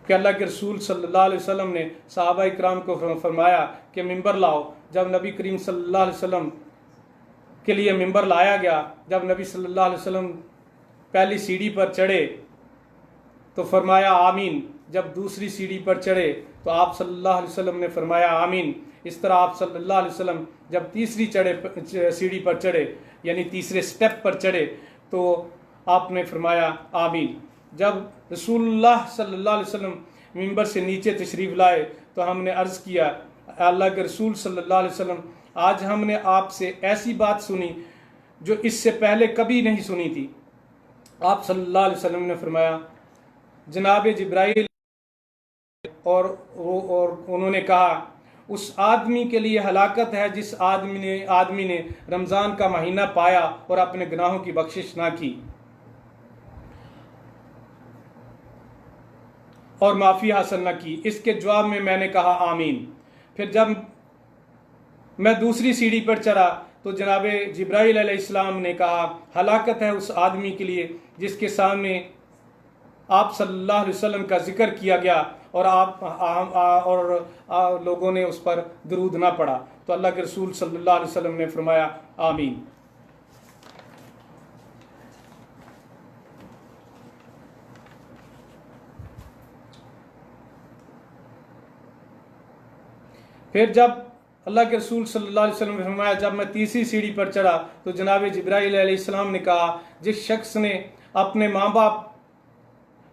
कि अल्लाह के रसूल सल्लल्लाहु अलैहि वसल्लम ने सहाबा किराम को फरमाया कि मिंबर लाओ। जब नबी करीम सल्लल्लाहु अलैहि वसल्लम के लिए मिंबर लाया गया, जब नबी सल्लल्लाहु अलैहि वसल्लम पहली सीढ़ी पर चढ़े तो फरमाया आमीन। जब दूसरी सीढ़ी पर चढ़े तो आप सल्लल्लाहु अलैहि वसल्लम ने फरमाया आमीन। इस तरह आप सल्लल्लाहु अलैहि वसल्लम जब तीसरी सीढ़ी पर चढ़े, यानी तीसरे स्टेप पर चढ़े, तो आपने फरमाया आमीन। जब रसूलुल्लाह सल्लल्लाहु अलैहि वसल्लम मिंबर से नीचे तशरीफ़ लाए तो हमने अर्ज़ किया, अल्लाह के रसूल सल्लल्लाहु अलैहि वसल्लम, आज हमने आपसे ऐसी बात सुनी जो इससे पहले कभी नहीं सुनी थी। आप सल्लल्लाहु अलैहि वसल्लम ने फरमाया, जनाब जिब्राइल और उन्होंने कहा, उस आदमी के लिए हलाकत है जिस आदमी ने रमज़ान का महीना पाया और अपने गुनाहों की बख्शिश ना की और माफ़ी हासिल न की। इसके जवाब में मैंने कहा आमीन। फिर जब मैं दूसरी सीढ़ी पर चढ़ा तो जनाब जिब्राइल अलैहिस्सलाम ने कहा, हलाकत है उस आदमी के लिए जिसके सामने आप सल्लल्लाहु अलैहि वसल्लम का जिक्र किया गया और लोगों ने उस पर दरूद ना पढ़ा। तो अल्लाह के रसूल सल्लल्लाहु अलैहि वसल्लम ने फरमाया आमीन। फिर जब अल्लाह के रसूल सल्लल्लाहु अलैहि वसल्लम ने फरमाया, जब मैं तीसरी सीढ़ी पर चढ़ा तो जनाब जिब्राइल अलैहिस्सलाम ने कहा, जिस शख्स ने अपने माँ बाप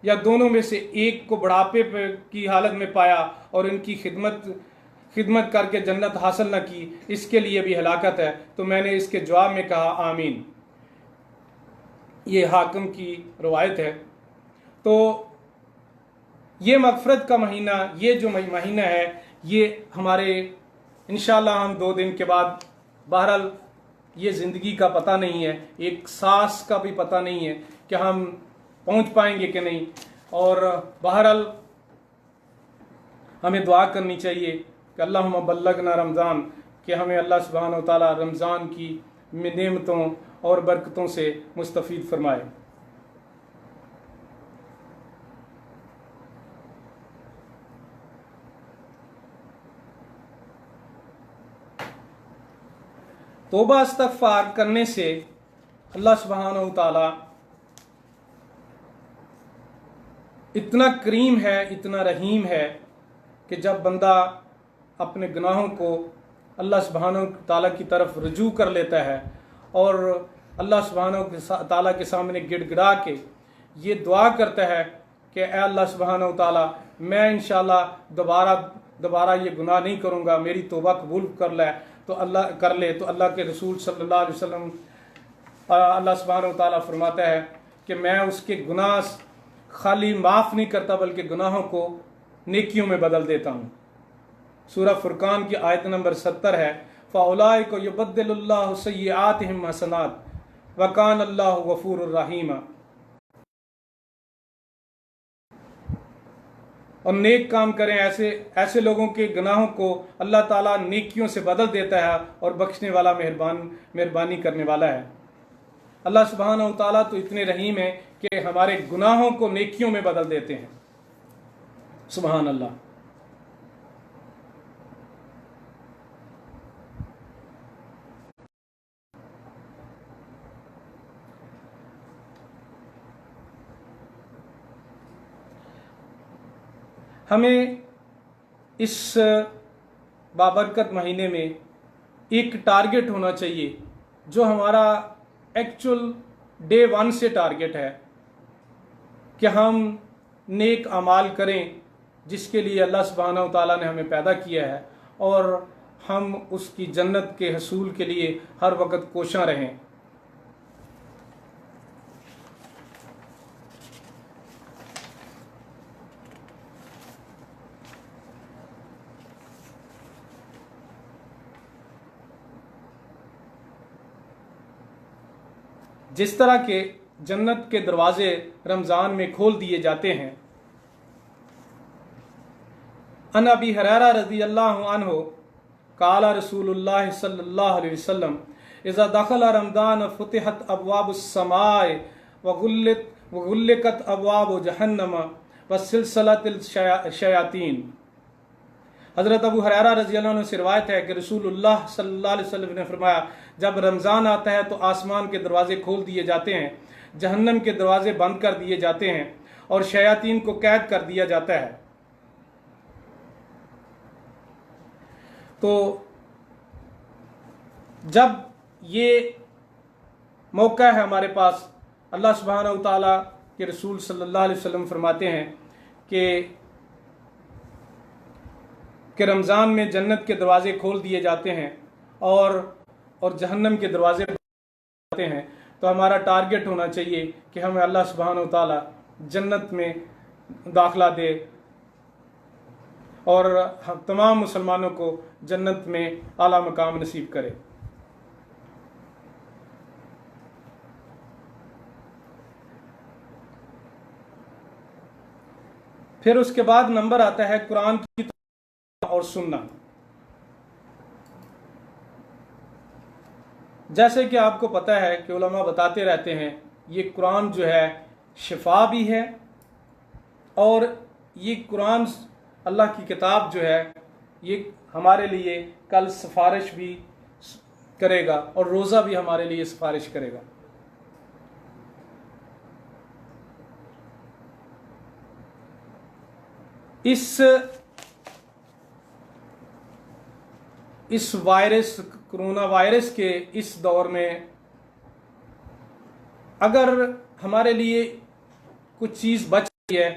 या दोनों में से एक को बुढ़ापे की हालत में पाया और इनकी खिदमत करके जन्नत हासिल न की, इसके लिए भी हलाकत है। तो मैंने इसके जवाब में कहा आमीन। ये हाकिम की रवायत है। तो ये मगफरत का महीना, ये जो महीना है, ये हमारे इंशाअल्लाह हम 2 दिन के बाद, बहरहाल ये ज़िंदगी का पता नहीं है, एक सांस का भी पता नहीं है कि हम पहुंच पाएंगे कि नहीं। और बहरहाल हमें दुआ करनी चाहिए कि अल्लाहुम्मा बल्लगना रमज़ान, कि हमें अल्लाह सुब्हानहु व तआला रमज़ान की नेमतों और बरकतों से मुस्तफ़ीद फरमाए। तौबा इस्तग़फ़ार करने से अल्लाह सुब्हानहु व तआला इतना करीम है, इतना रहीम है कि जब बंदा अपने गुनाहों को अल्लाह सुब्हानहु व तआला की तरफ रुजू कर लेता है और अल्लाह सुब्हानहु व तआला के सामने गिड़गिड़ा के ये दुआ करता है कि ऐ अल्लाह सुब्हानहु व तआला, मैं इंशाअल्लाह दोबारा ये गुनाह नहीं करूँगा, मेरी तौबा कबूल कर ले। तो अल्लाह के रसूल सल्लल्लाहु अलैहि वसल्लम, अल्लाह सुब्हानहु व तआला फरमाता है कि मैं उसके गुनाह खाली माफ़ नहीं करता बल्कि गुनाहों को नेकियों में बदल देता हूँ। सूरह फुरकान की आयत नंबर 70 है, फ़उलाइका युबद्दिलुल्लाहु सय्यिआतिहिम हसनात व कान अल्लाहु गफूरुर रहीमा। और नेक काम करें, ऐसे लोगों के गुनाहों को अल्लाह ताला नेकियों से बदल देता है और बख्शने वाला मेहरबानी करने वाला है। अल्लाह सुब्हानहु व तआला तो इतने रहीम है कि हमारे गुनाहों को नेकियों में बदल देते हैं। सुभान अल्लाह। हमें इस बाबरकत महीने में एक टारगेट होना चाहिए जो हमारा एक्चुअल डे 1 से टारगेट है कि हम नेक अमाल करें जिसके लिए अल्लाह सुब्हानहु व तआला ने हमें पैदा किया है और हम उसकी जन्नत के हसूल के लिए हर वक्त कोशां रहें। जिस तरह के जन्नत के दरवाजे रमज़ान में खोल दिए जाते हैं, अन अबी हुरैरा रज़ियल्लाहु अन्हु क़ाला रसूलुल्लाह सल्लल्लाहु अलैहि वसल्लम इज़ा दख़ल रमज़ान फ़ुतिहत अब्वाबुस समाए व गुल्लिकत अब्वाबु जहन्नम व सिलसिलतिल शयातीन। हज़रत अबू हुरैरा रज़ियल्लाहु अन्हु से रिवायत है कि रसूलुल्लाह सल्लल्लाहु अलैहि वसल्लम ने फरमाया, जब रमज़ान आता है तो आसमान के दरवाजे खोल दिए जाते हैं, जहन्नम के दरवाजे बंद कर दिए जाते हैं और शयातीन को कैद कर दिया जाता है। तो जब ये मौका है हमारे पास, अल्लाह सुब्हानहू व तआला के रसूल सल्लल्लाहु अलैहि वसल्लम फरमाते हैं कि रमज़ान में जन्नत के दरवाजे खोल दिए जाते हैं और जहन्नम के दरवाजे जाते हैं। तो हमारा टारगेट होना चाहिए कि हमें अल्लाह सुब्हानहू व तआला जन्नत में दाखिला दे और तमाम मुसलमानों को जन्नत में आला मकाम नसीब करे। फिर उसके बाद नंबर आता है कुरान की और सुन्ना। जैसे कि आपको पता है कि उलमा बताते रहते हैं, ये कुरान जो है शिफा भी है और ये कुरान अल्लाह की किताब जो है ये हमारे लिए कल सिफारिश भी करेगा और रोज़ा भी हमारे लिए सिफारिश करेगा। इस वायरस, कोरोना वायरस के इस दौर में अगर हमारे लिए कुछ चीज़ बच गई है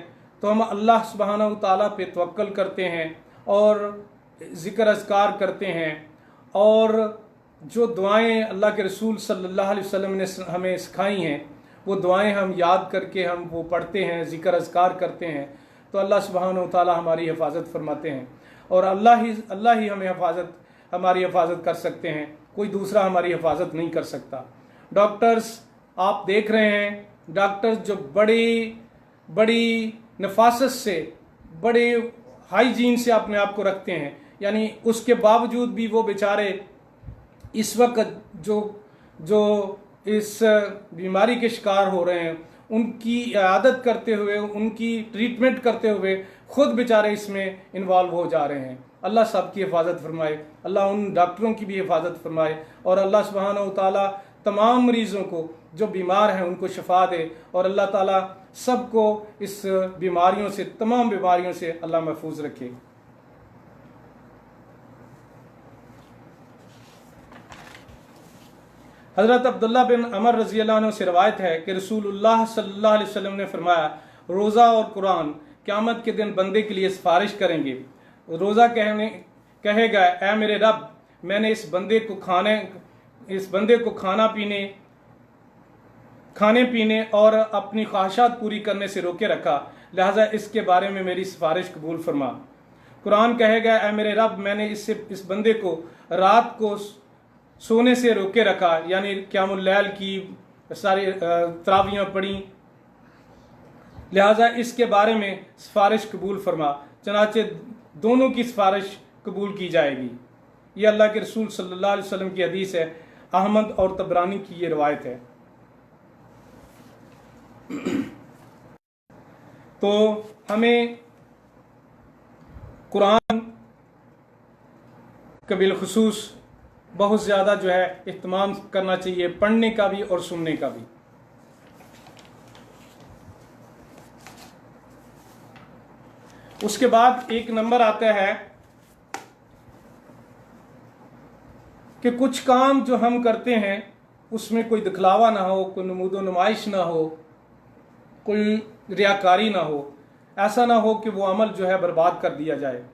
तो हम अल्लाह सुब्हानहू व तआला पे तवक्कल करते हैं और ज़िक्र अज़कार करते हैं और जो दुआएं अल्लाह के रसूल सल्लल्लाहु अलैहि वसल्लम ने हमें सिखाई हैं वो दुआएं हम याद करके हम वो पढ़ते हैं, ज़िक्र अज़कार करते हैं, तो अल्लाह सुब्हानहू व तआला हमारी हिफाजत फरमाते हैं और अल्लाह ही हमारी हिफाजत कर सकते हैं, कोई दूसरा हमारी हिफाजत नहीं कर सकता। डॉक्टर्स आप देख रहे हैं, डॉक्टर्स जो बड़ी नफासत से, बड़े हाइजीन से अपने आप को रखते हैं, यानी उसके बावजूद भी वो बेचारे इस वक्त जो इस बीमारी के शिकार हो रहे हैं उनकी इयादत करते हुए, उनकी ट्रीटमेंट करते हुए खुद बेचारे इसमें इन्वॉल्व हो जा रहे हैं। अल्लाह सबकी हिफाजत फरमाए, अल्लाह उन डॉक्टरों की भी हिफाजत फरमाए और अल्लाह सुब्हानहू व तआला तमाम मरीज़ों को जो बीमार हैं उनको शिफा दे और अल्लाह ताला सबको इस बीमारियों से, तमाम बीमारियों से अल्लाह महफूज रखे। हज़रत अब्दुल्लाह बिन अमर रज़ियल्लाहु अन्हु से रवायत है कि रसूलुल्लाह सल्लल्लाहु अलैहि वसल्लम ने फरमाया, रोज़ा और कुरान क़यामत के दिन बंदे के लिए सिफारिश करेंगे। रोज़ा कहेगा, ऐ मेरे रब, मैंने इस बंदे को खाने पीने और अपनी ख्वाहिशात पूरी करने से रोके रखा, लिहाजा इसके बारे में मेरी सिफारिश कबूल फरमा। कुरान कहेगा, ऐ मेरे रब, मैंने इस बंदे को रात को सोने से रोके रखा, यानी क़यामुल लैल की सारी तरावियाँ पढ़ी, लिहाजा इसके बारे में सिफारिश कबूल फरमा। चनाचे दोनों की सिफारिश कबूल की जाएगी। ये अल्लाह के रसूल सल्लल्लाहु अलैहि वसल्लम की हदीस है, अहमद और तबरानी की ये रवायत है। तो हमें कुरान का बिलखुसूस बहुत ज़्यादा जो है इत्मीनान करना चाहिए, पढ़ने का भी और सुनने का भी। उसके बाद एक नंबर आता है कि कुछ काम जो हम करते हैं उसमें कोई दिखलावा ना हो, कोई नमूदो नुमाइश ना हो, कोई रियाकारी ना हो, ऐसा ना हो कि वो अमल जो है बर्बाद कर दिया जाए।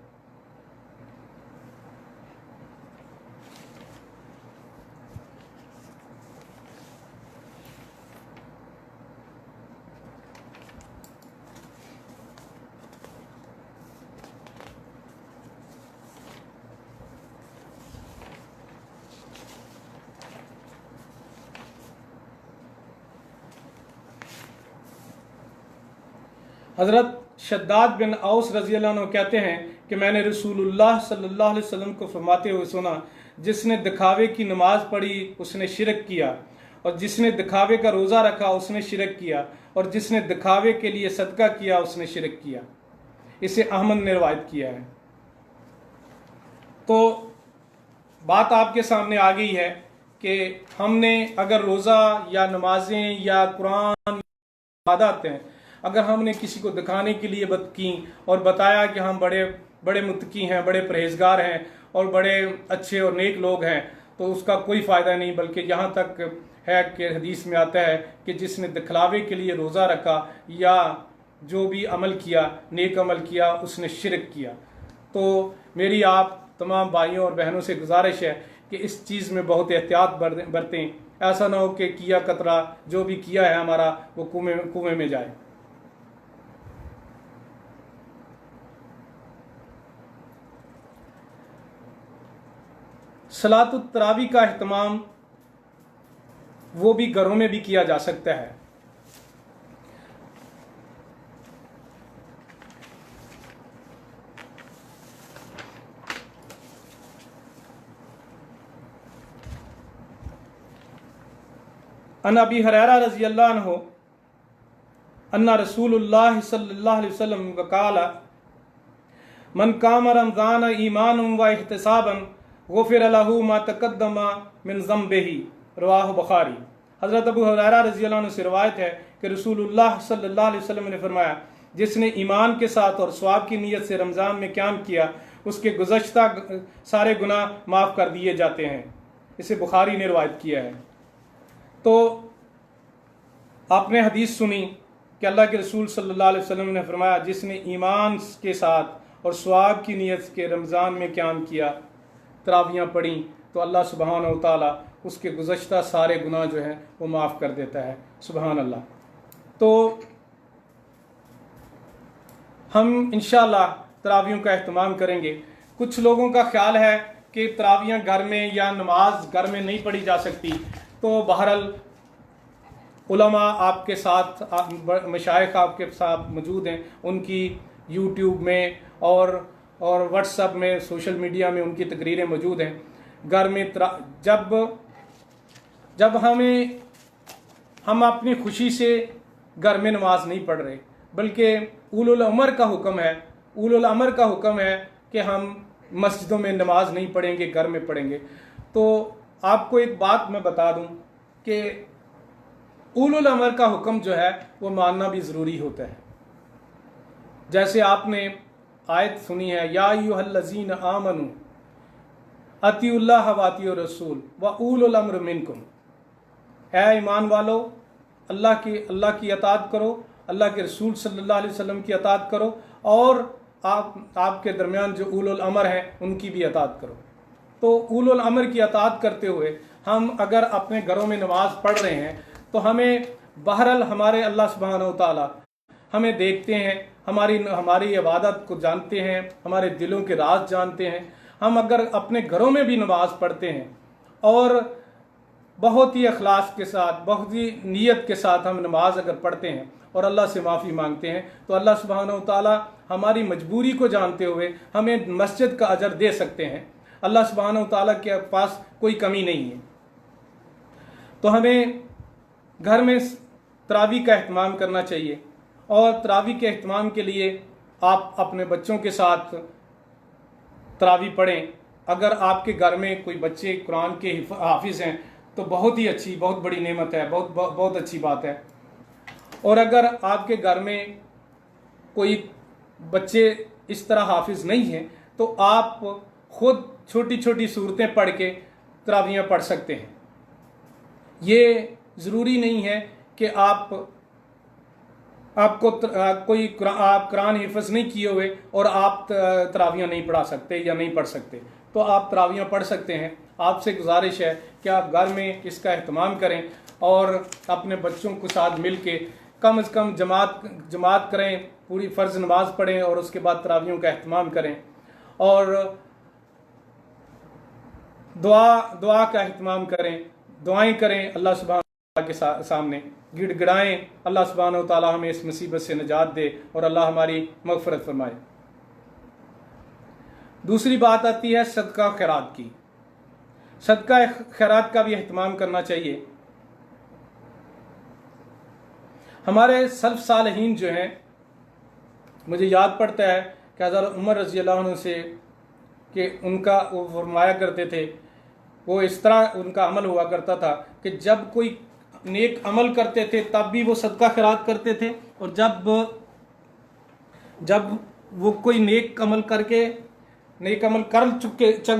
हज़रत शद्दाद बिन औस रज़ी अल्लाह अन्हु कहते हैं कि मैंने रसूलुल्लाह सल्लल्लाहु अलैहि वसल्लम को फरमाते हुए सुना, जिसने दिखावे की नमाज पढ़ी उसने शिरक किया, और जिसने दिखावे का रोज़ा रखा उसने शिरक किया, और जिसने दिखावे के लिए सदका किया उसने शिरक किया। इसे अहमद ने रवायत किया है। तो बात आपके सामने आ गई है कि हमने अगर रोज़ा या नमाजें या कुरान इबादत हैं, अगर हमने किसी को दिखाने के लिए बात की और बताया कि हम बड़े बड़े मुत्तकी हैं, बड़े परहेजगार हैं और बड़े अच्छे और नेक लोग हैं, तो उसका कोई फ़ायदा नहीं। बल्कि यहाँ तक है कि हदीस में आता है कि जिसने दिखलावे के लिए रोज़ा रखा या जो भी अमल किया, नेक अमल किया, उसने शिरक किया। तो मेरी आप तमाम भाइयों और बहनों से गुजारिश है कि इस चीज़ में बहुत एहतियात बरतें। ऐसा ना हो कि किया कतरा जो भी किया है हमारा वो कुएं में जाए। सलातुत तरावी का अहतमाम वो भी घरों में भी किया जा सकता है। अन अबी हुरैरा रज़ी अल्लाहु अन्हु अन्ना रसूलुल्लाह सल्लल्लाहु अलैहि वसल्लम क़ाल मन काम रमज़ान ईमानन व इहतिसाबन गुफ़िर लहू मा तक़द्दम मिन ज़म्बिही, रवाहु बुखारी। हज़रत अबू हुरैरा रज़ी अल्लाहु अन्हु से रिवायत है कि रसूलुल्लाह सल्लल्लाहु अलैहि वसल्लम ने फरमाया, जिसने ईमान के साथ और सवाब की नीयत से रमज़ान में क़याम किया उसके गुज़श्ता सारे गुनाह माफ़ कर दिए जाते हैं। इसे बुखारी ने रिवायत किया है। तो आपने हदीस सुनी कि अल्लाह के रसूल सल्लल्लाहु अलैहि वसल्लम ने फरमाया, जिसने ईमान के साथ और सवाब की नीयत के रमज़ान में क़याम किया, तरावियाँ पढ़ी, तो अल्लाह सुब्हानहू व तआला उसके गुज़श्ता सारे गुनाह जो हैं वो माफ़ कर देता है। सुबहान अल्लाह। तो हम इंशाअल्लाह तरावियों का एहतमाम करेंगे। कुछ लोगों का ख्याल है कि तरावियाँ घर में या नमाज घर में नहीं पढ़ी जा सकती, तो बहरहाल उलमा आपके साथ, मशाइख आपके साथ मौजूद हैं, उनकी यूट्यूब में और व्हाट्सएप में, सोशल मीडिया में उनकी तकरीरें मौजूद हैं। घर में जब हम अपनी खुशी से घर में नमाज नहीं पढ़ रहे, बल्कि उलुल अमर का हुक्म है, उलुल अमर का हुक्म है कि हम मस्जिदों में नमाज नहीं पढ़ेंगे, घर में पढ़ेंगे। तो आपको एक बात मैं बता दूं कि उलुल अमर का हुक्म जो है वो मानना भी ज़रूरी होता है। जैसे आपने आयत सुनी है, या अय्युहल्लज़ीना आमनू अतिउल्लाह व अतिउर रसूल व उलुल अम्र मिनकुम, ऐ ईमान वालो, अल्लाह की अताअत करो, अल्लाह के रसूल सल्लल्लाहु अलैहि वसल्लम की अताअत करो, और आपके दरमियान जो उलुल अमर हैं उनकी भी अताअत करो। तो उलुल अमर की अताअत करते हुए हम अगर अपने घरों में नमाज पढ़ रहे हैं तो हमें बहरहाल हमारे अल्लाह सुब्हानहू व तआला हमें देखते हैं, हमारी इबादत को जानते हैं, हमारे दिलों के राज जानते हैं। हम अगर अपने घरों में भी नमाज पढ़ते हैं और बहुत ही अखलास के साथ, बहुत ही नीयत के साथ हम नमाज अगर पढ़ते हैं और अल्लाह से माफ़ी मांगते हैं, तो अल्लाह सुब्हानहू व तआला हमारी मजबूरी को जानते हुए हमें मस्जिद का अजर दे सकते हैं। अल्लाह सुब्हानहू व तआला के पास कोई कमी नहीं है। तो हमें घर में तरावी का एहतमाम करना चाहिए, और तरावी के एहतमाम के लिए आप अपने बच्चों के साथ तरावी पढ़ें। अगर आपके घर में कोई बच्चे कुरान के हाफिज़ हैं तो बहुत ही अच्छी, बहुत बड़ी नेमत है, बहुत अच्छी बात है। और अगर आपके घर में कोई बच्चे इस तरह हाफिज़ नहीं हैं तो आप खुद छोटी छोटी सूरतें पढ़ के तरावियाँ पढ़ सकते हैं। ये ज़रूरी नहीं है कि आप कुरान हिफ्ज़ नहीं किए हुए और आप तरावियाँ नहीं पढ़ा सकते या नहीं पढ़ सकते, तो आप तरावियाँ पढ़ सकते हैं। आपसे गुजारिश है कि आप घर में इसका एहतमाम करें और अपने बच्चों के साथ मिल के कम से कम जमात करें, पूरी फ़र्ज़ नमाज पढ़ें और उसके बाद तरावियों का एहतमाम करें, और दुआ का एहतमाम करें, दुआएं करें अल्लाह सुब्हानहू व तआला के सामने। गिड़गिड़ाएं। अल्लाह सुब्हानहू व तआला हमें इस मुसीबत से निजात दे और अल्लाह हमारी मग़फ़िरत फरमाए। दूसरी बात आती है सदका खैरात की। सदका खैरात का भी अहतमाम करना चाहिए। हमारे सल्फ़ सालहीन जो हैं, मुझे याद पड़ता है कि हज़रत उमर रज़ी अल्लाह अन्हु से कि उनका वो फरमाया करते थे, वो इस तरह उनका अमल हुआ करता था कि जब कोई नेक अमल करते थे तब भी वो सदका खैरात करते थे, और जब वो कोई नेक अमल कर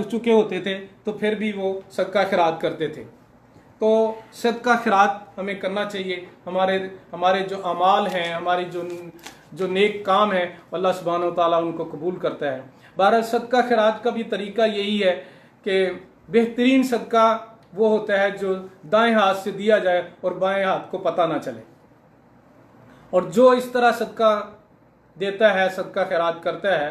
चुके होते थे तो फिर भी वो सदका खैरात करते थे। तो सदका खैरात हमें करना चाहिए। हमारे जो अमाल हैं, हमारी जो नेक काम है, अल्लाह सुब्हानहू व तआला उनको कबूल करता है। बहरहाल सदका खैरात का भी तरीका यही है कि बेहतरीन सदका वो होता है जो दाएं हाथ से दिया जाए और बाएं हाथ को पता ना चले। और जो इस तरह सदका देता है, सदका खैरात करता है,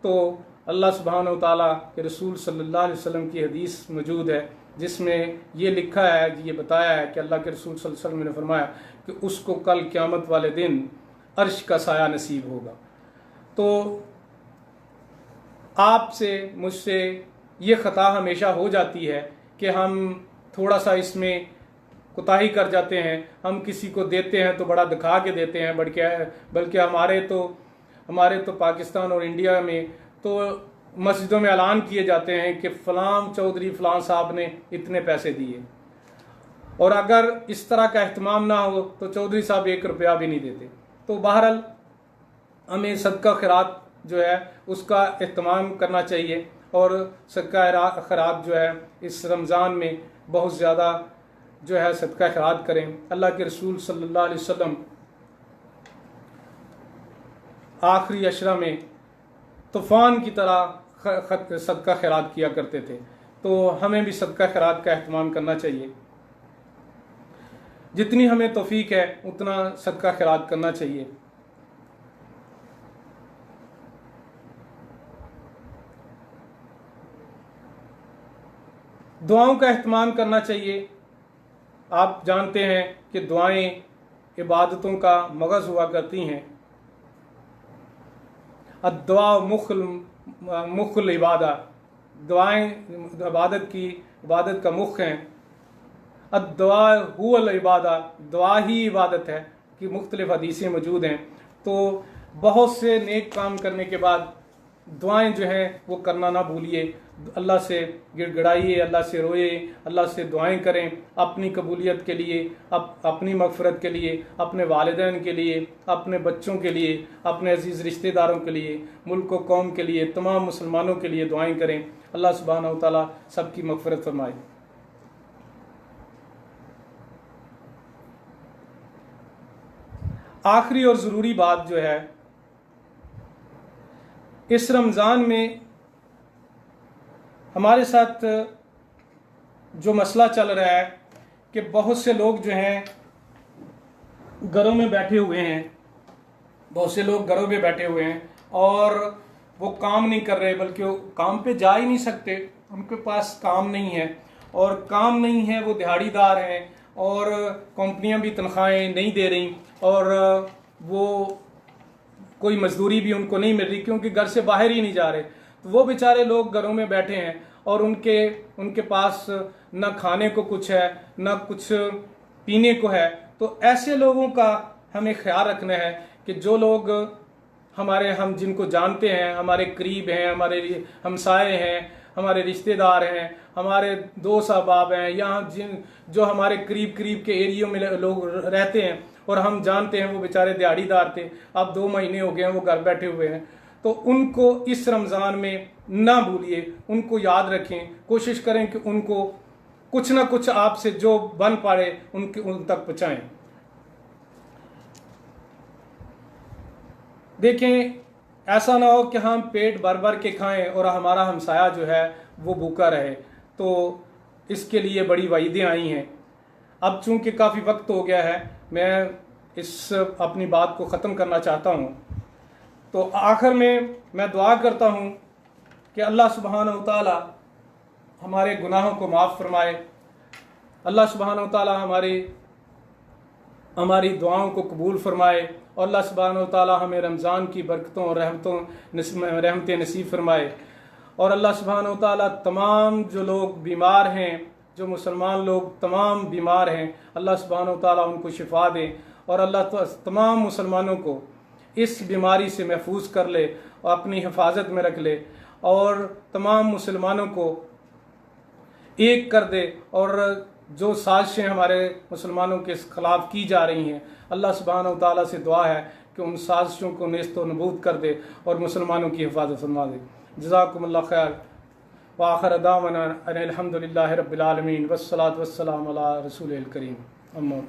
तो अल्लाह सुब्हानहू व तआला के रसूल सल्लल्लाहु अलैहि वसल्लम की हदीस मौजूद है जिसमें ये लिखा है, ये बताया है कि अल्लाह के रसूल सल्लल्लाहु अलैहि वसल्लम ने फरमाया कि उसको कल क़यामत वाले दिन अर्श का साया नसीब होगा। तो आपसे मुझसे ये ख़ता हमेशा हो जाती है कि हम थोड़ा सा इसमें कोताही कर जाते हैं। हम किसी को देते हैं तो बड़ा दिखा के देते हैं, बल्कि हमारे तो पाकिस्तान और इंडिया में तो मस्जिदों में ऐलान किए जाते हैं कि फ़लाँ चौधरी फ़लाँ साहब ने इतने पैसे दिए, और अगर इस तरह का एहतमाम ना हो तो चौधरी साहब 1 रुपया भी नहीं देते। तो बहरहाल हमें सदका खैरात जो है उसका एहतमाम करना चाहिए, और सदका खैरात जो है इस रमज़ान में बहुत ज़्यादा जो है सदका खैरात करें। अल्लाह के रसूल सल्लल्लाहु अलैहि वसल्लम आखिरी अशरा में तूफ़ान की तरह सदका खैरात किया करते थे। तो हमें भी सदका खैरात का एहतमाम करना चाहिए। जितनी हमें तौफीक है उतना सदका खैरात करना चाहिए। दुआओं का एहतमाम करना चाहिए। आप जानते हैं कि दुआएं इबादतों का मगज़ हुआ करती हैं। अद्दुआ मुख्ल इबादा, दुआएं इबादत का मुख हैं। अद्दुआ हुवल इबादा, दुआ ही इबादत है कि मुख्तलिफ हदीसें मौजूद हैं। तो बहुत से नेक काम करने के बाद दुआएं जो हैं वो करना ना भूलिए। अल्लाह से गिड़गिड़ाइए, अल्लाह से रोए, अल्लाह से दुआएं करें अपनी कबूलियत के लिए, अपनी मग़फ़िरत के लिए, अपने वालिदैन के लिए, अपने बच्चों के लिए, अपने अजीज़ रिश्तेदारों के लिए, मुल्क व कौम के लिए, तमाम मुसलमानों के लिए दुआएं करें। अल्लाह सुब्हानहू व तआला सबकी मग़फ़िरत फरमाए। आखिरी और ज़रूरी बात जो है, इस रमज़ान में हमारे साथ जो मसला चल रहा है कि बहुत से लोग जो हैं घरों में बैठे हुए हैं, और वो काम नहीं कर रहे, बल्कि वो काम पे जा ही नहीं सकते, उनके पास काम नहीं है, और काम नहीं है, वो दिहाड़ीदार हैं, और कंपनियां भी तनख्वाहें नहीं दे रही, और वो कोई मजदूरी भी उनको नहीं मिल रही क्योंकि घर से बाहर ही नहीं जा रहे। तो वो बेचारे लोग घरों में बैठे हैं और उनके पास न खाने को कुछ है, न कुछ पीने को है। तो ऐसे लोगों का हमें ख्याल रखना है कि जो लोग हम जिनको जानते हैं, हमारे करीब हैं, हमारे हमसाए हैं, हमारे रिश्तेदार हैं, हमारे दोस्त अहबाब हैं, यहाँ जो हमारे करीब के एरियो में लोग रहते हैं और हम जानते हैं वो बेचारे दिहाड़ीदार थे, अब 2 महीने हो गए हैं वो घर बैठे हुए हैं। तो उनको इस रमज़ान में ना भूलिए, उनको याद रखें, कोशिश करें कि उनको कुछ ना कुछ आपसे जो बन पाए उन तक पहुँचाएँ। देखें, ऐसा ना हो कि हम पेट भर भर के खाएं और हमारा हमसाया जो है वो भूखा रहे। तो इसके लिए बड़ी वईदें आई हैं। अब चूंकि काफ़ी वक्त हो गया है, मैं इस अपनी बात को ख़त्म करना चाहता हूँ। तो आखिर में मैं दुआ करता हूँ कि अल्लाह सुब्हानहू व तआला हमारे गुनाहों को माफ़ फरमाए, अल्लाह सुब्हानहू व तआला हमारे हमारी दुआओं को कबूल फरमाए और अल्लाह सुब्हानहू व तआला हमें रमज़ान की बरकतों और रहमतें नसीब फरमाए। और अल्लाह सुब्हानहू व तआला तमाम जो लोग बीमार हैं, जो मुसलमान लोग तमाम बीमार हैं, अल्लाह सुब्हानहू व तआला उनको शिफा दे और अल्लाह तमाम मुसलमानों को इस बीमारी से महफूज कर ले और अपनी हिफाजत में रख ले और तमाम मुसलमानों को एक कर दे। और जो साजिशें हमारे मुसलमानों के खिलाफ की जा रही हैं, अल्लाह सुब्हानहू व तआला से दुआ है कि उन साजिशों को नेस्त व नबूद कर दे और मुसलमानों की हिफाजत फरमा दे। जज़ाकुमुल्लाह खैर व आखिर दावाना अनिल हम्दुलिल्लाहि रब्बिल आलमीन वस्सलातु वस्सलामु अला रसूलिल करीम। अम्मा